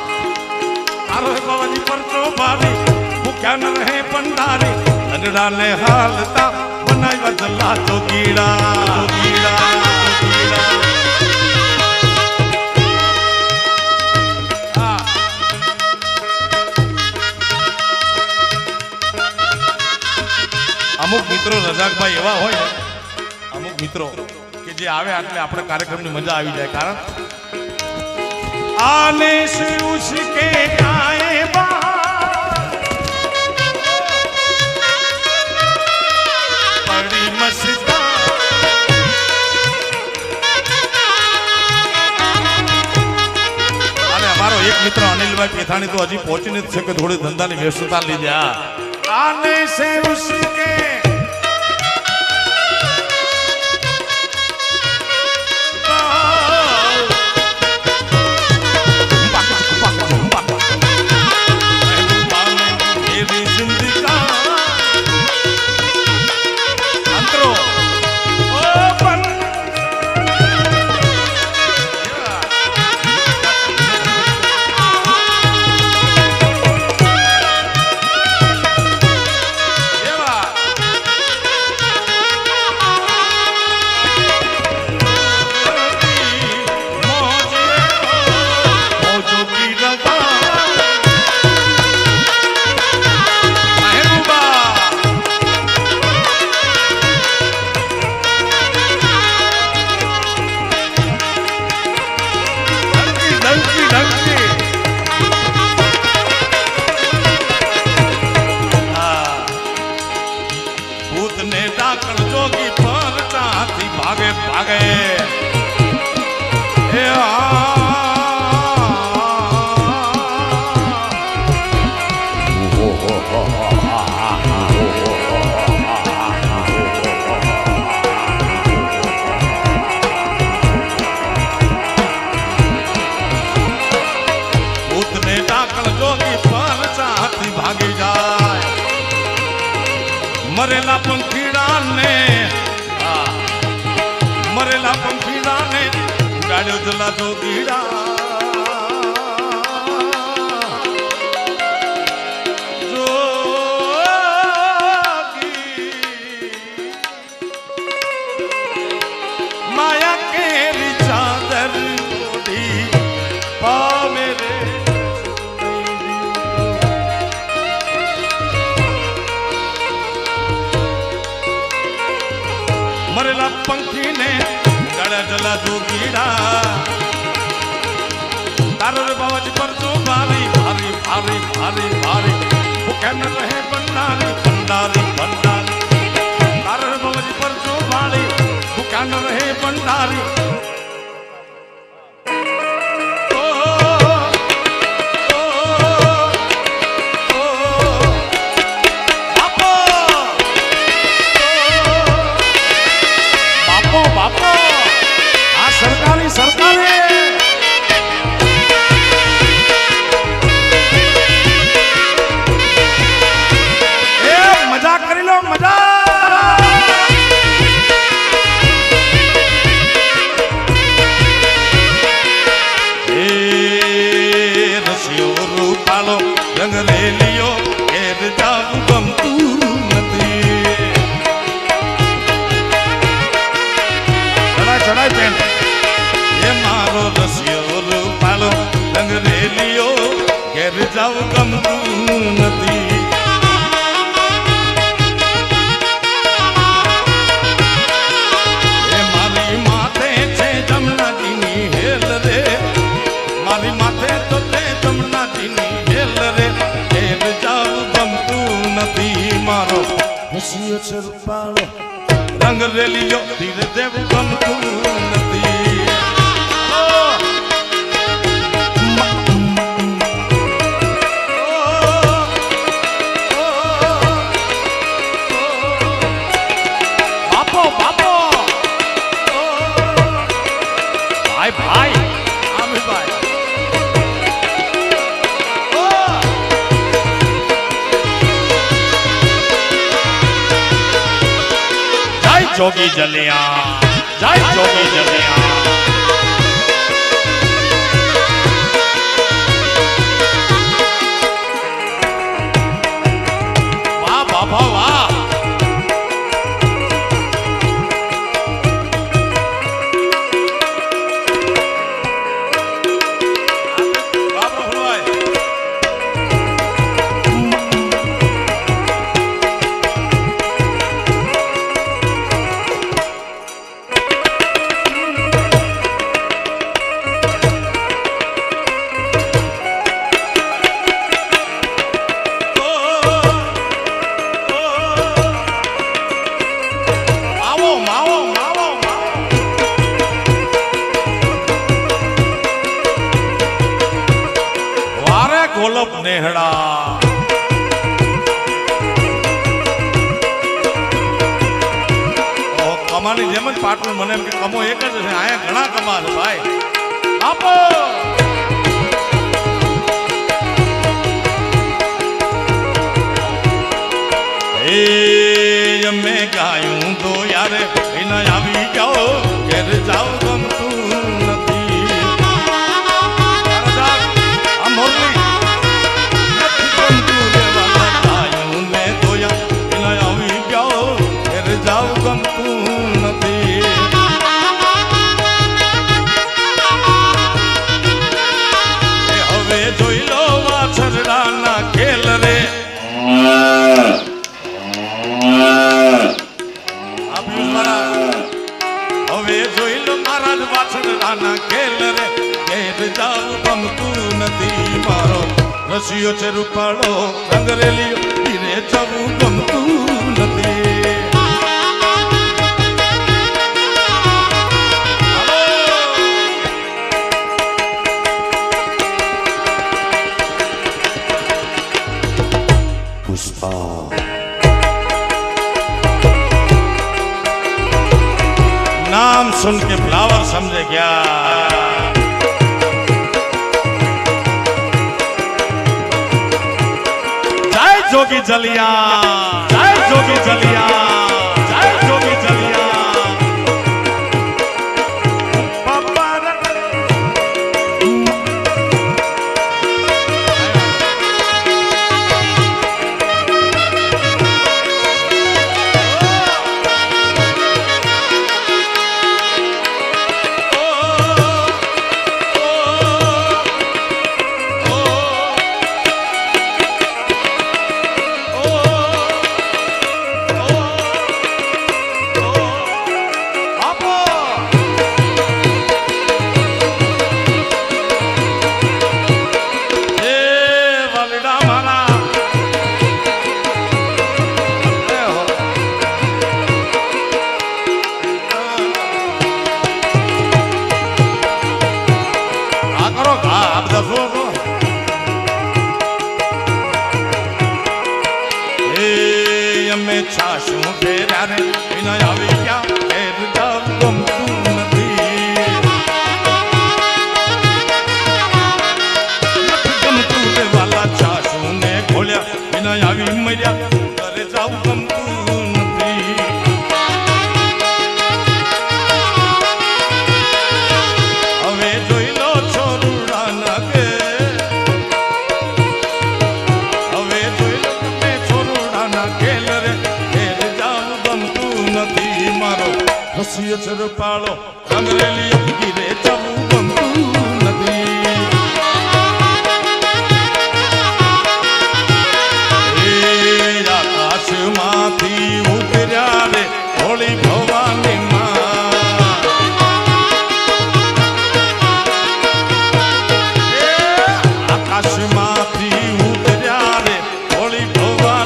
તારો રે ભવની પરચો ભારી ભૂખ્યા ન રહે ભંડારી લગડા ને હાલતા બનાવ્યા જલા જોગીડા જોગીડા અમુક મિત્રો રજાકભાઈ એવા હોય અમુક મિત્રો કે જે આવે એટલે આપણે કાર્યક્રમની મજા આવી જાય કારણ આને સે ઉસકે આए બડી મસ્તા અને અમારો એક મિત્ર અનિલભાઈ પેથાણી તો હજી પહોંચી નથી શકે થોડી ધંધાની વ્યસ્તતા લીધે આને સે ઉસકે કે એ ભૂતને ડાકણ જોગી પર ચાહતી ભાગી જાય મરેલા પંખીડાને મરેલા પંખીડાને ઉડાડ્યો જલા જોગીડા માયા કેરી ચાદર ઓઢી પામે રે મરેલા પંખીને ગળા જલા જોગીડા તારો રે બાવાજી પર જો ભારી ભારી ભારી ભારી ભારી ભૂખ્યા ન રહે ભંડારી ભંડારી ભંડારી તારો રે બાવાજી પર જો ભારી ભૂખ્યા ન રહે ભંડારી જાવું ગમતું નથી એ મારી માથે છે જમનાજીની હેલ રે મારી માથે તો તે જમનાજીની હેલ રે હેલ જાવું ગમતું નથી મારો હસીયો છે રૂપાળો રંગ રેલીયો ધીરે દેવું ગમતું નથી जोगी जलिया जय जोगी जलिया वाह बाबा वाह ગોલપ નેહડા કમાની જેમ જ પાટલું મને એમ કે કમો એક જ છે આયા ઘણા કમા છે ભાઈ આપો એ મેં ગાયું તો યાર એના આવી જાઓ ઘેર જાઓ ગમતું નથી આ મોરલી ખેલ રે હવે જોઈ લો મારા જ વાછરડાના ખેલ રે ઘેર જાવ ગમતું નથી મારો રસિયો છે રૂપાળો રંગરેલીઓ ધીરે જવું ગમતું નથી नाम सुन के फ्लावर समझे क्या? जय जोगी जलिया, जय जोगी जलिया, जय जोगी जलिया। बाबा છાશું ફેર્યા રે વિના આવી ક્યાં ફેર જાવ ગમતું નથી ગમતું રે વાલા છાશું ને ખોલ્યા વિના આવી મર્યા ઘરે જાવ ગમતું નથી હવે જોઈ લો છોરુડા નગે હવે જોઈ લો તમે છોરુડા ના ખેલ રે હસીએ ચરપાળો અંગ્રેલી ગીરે જવું ગમતું નથી આકાશમાંથી ઉતર્યા રે હોળી ભવાની આકાશમાંથી ઉતર્યા રે હોળી ભવાની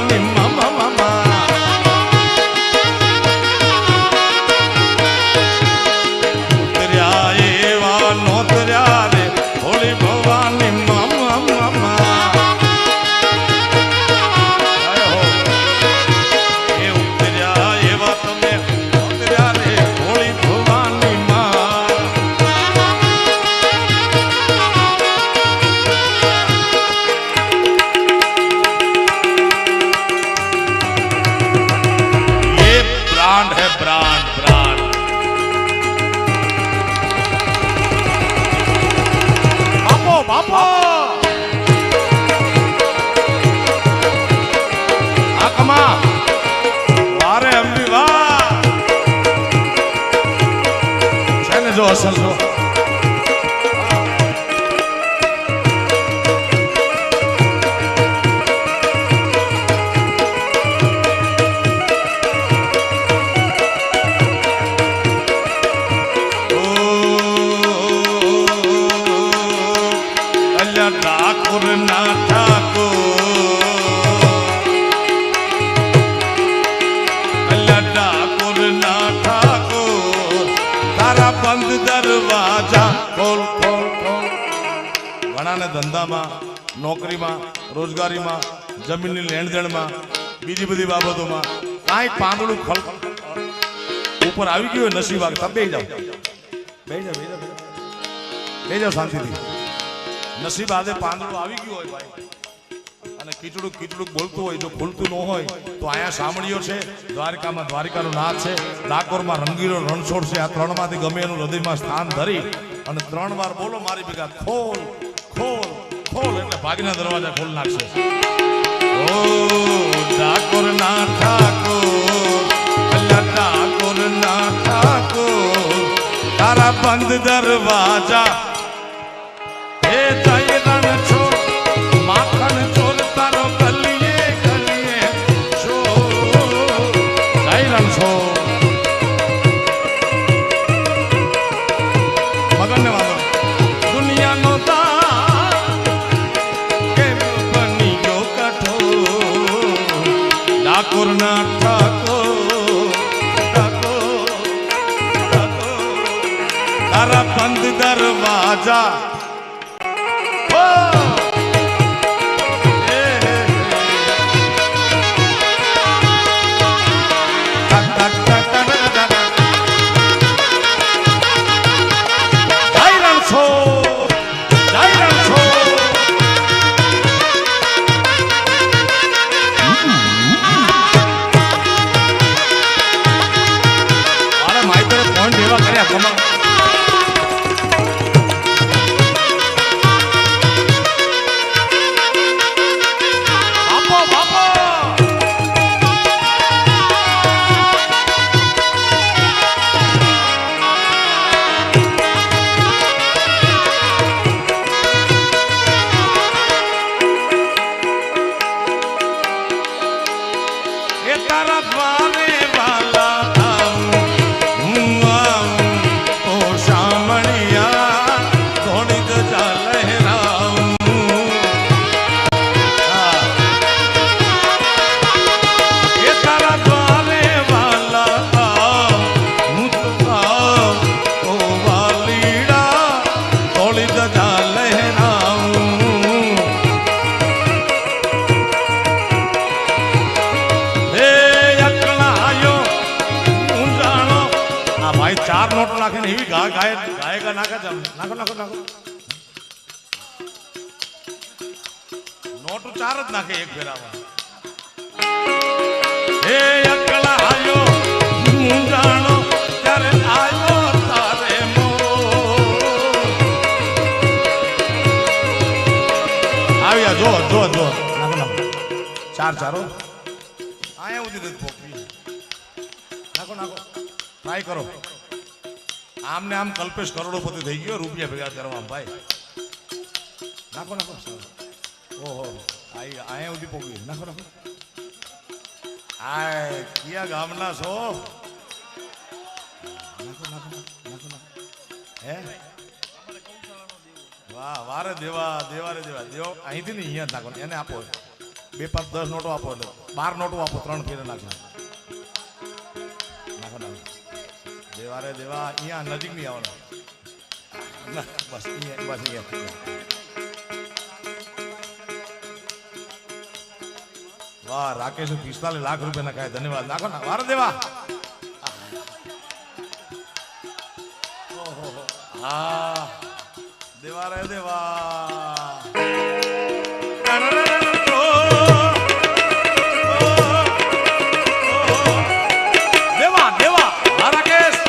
જો અસલ જો ઠાકોર ના ઠાકોર ના ઠાકોર તારા બંધ દરવાજા ખોલ ખોલ ખોલ ઘણાને ધંધામાં નોકરીમાં રોજગારીમાં જમીનની લેણદેણમાં બીજી બધી બાબતોમાં કાંઈ પાંદડું ખલ ઉપર આવી ગયું હોય નસીબ આગળ બે જાઓ બે જાઓ શાંતિથી નસીબ આજે પાંદડું આવી ગયું હોય ભાઈ અને કીચડું કીચડું બોલતું હોય જો ખુલતું ન હોય તો અહીંયા સાંભળ્યો છે દ્વારકામાં દ્વારિકાનો નાથ છે ડાકોરમાં રંગીલો રણછોડ છે આ ત્રણમાંથી ગમે એનું હૃદયમાં સ્થાન ધરી અને 3 વાર બોલો મારી ભેગા ખોલ ખોલ ખોલ એટલે ભાગના દરવાજા ખોલ નાખશે ઓ ડાકોર ના ઠાકોર અલ્લા ડાકોર ના ઠાકોર તારા બંધ દરવાજા હે જય રણ છોડ માખણ ચોર તારો ગલીએ ગલીએ છોડ જય રણ છોડ મગનને વાંધો દુનિયાનો દાન કેમ બની ગયો કઠોર ડાકોર ના ઠાકોર તારા બંધ દરવાજા કમા બાપો બાપો એ તારા દ્વારે વાલા આવું હું આવું ઓ શામણિયા થોડી ગજા લહેરાવું એ તારા દ્વારે વાલા આવું હું તો આવું ઓ વાલીડા થોડી ગજા લહેરાવું હે અકળાયો હું જાણો આ ભાઈ 4 નોટ નાખીને એવી ગાયકા નાખે છે નાખો નાખો નાખો નોટ 4 જ નાખે એક ફેરામાં હે અકળાયો હું જાણો ત્યારે આયો તારે મો આવ્યા જો જો જો નાખો નાખો 4 ચારો આયા ઉધી દે પોપી નાખો નાખો ટ્રાય કરો આમને આમ કલ્પેશ કરોડોપતિ થઈ ગયો રૂપિયા ભેગા કરવા ભાઈ નાખો નાખો ઓહો આયા ઉધી પોપી નાખો નાખો આય કિયા ગામના છો નાખો નાખો નાખો નાખો હે વાહ વારે દેવા દેવારે દેવા દેવો અહીંથી નહીં અહીંયા નાખો એને આપો 2 5 10 નોટો આપો એટલે 12 નોટો આપો 3 ફેરે નાખો નાખો નાખો દેવારે દેવા અહીંયા નજીક નહીં આવવાનું ના બસ અહીંયા બસ અહીંયા વાહ રાકેશ 45 લાખ રૂપિયા ના કાય ધન્યવાદ નાખો ના વારે દેવા ઓહો હા દેવારે દેવા દેવા દેવા રાકેશ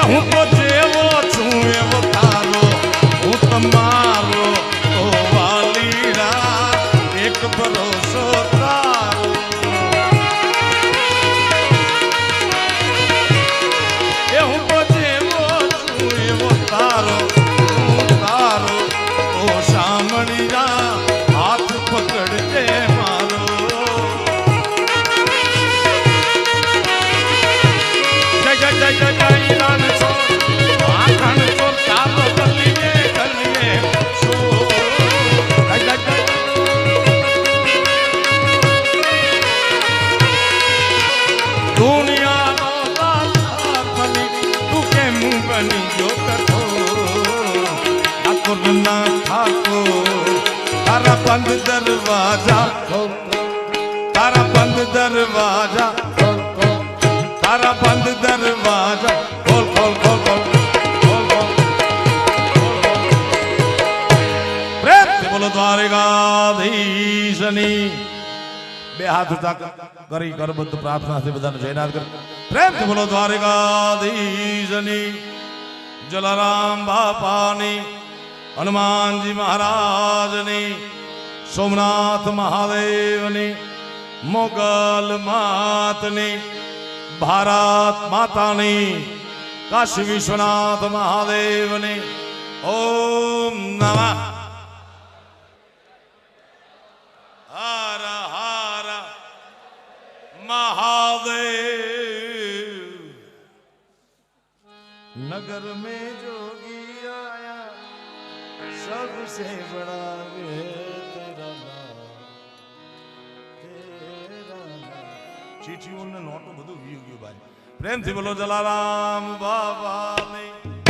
હું તો જેવો છું એવો તારો હું તમારો ઓ વાલીડા એક ભરોસો તારો એ હું તો જેવો છું એવો તારો હું તારો ઓ શામણિયા હાથ પકડજે મારો જય જય જય જય જય રામ तारा बंद दरवाजा तारा बंद दरवाजा तारा बंद दरवाजा खोल खोल खोल खोल खोल खोल प्रेम से बोलो द्वारकाधीशनी બે હાથ ઊંચા કરી કરબદ્ધ પ્રાર્થનાથી બધાને જયનાથ કર પ્રેમ થી બોલો દ્વારકાધીશની જલારામ બાપાની હનુમાનજી મહારાજની સોમનાથ મહાદેવની મોગલ માતની ભારત માતાની કાશી વિશ્વનાથ મહાદેવની ઓમ નમઃ હર હર महादेव नगर में जोगी आया सबसे बड़ा वे तेरा नाम ચીઠીઓ ને નોટો બધું વી ગયું ભાઈ. પ્રેમથી બોલો જલારામ બાબા.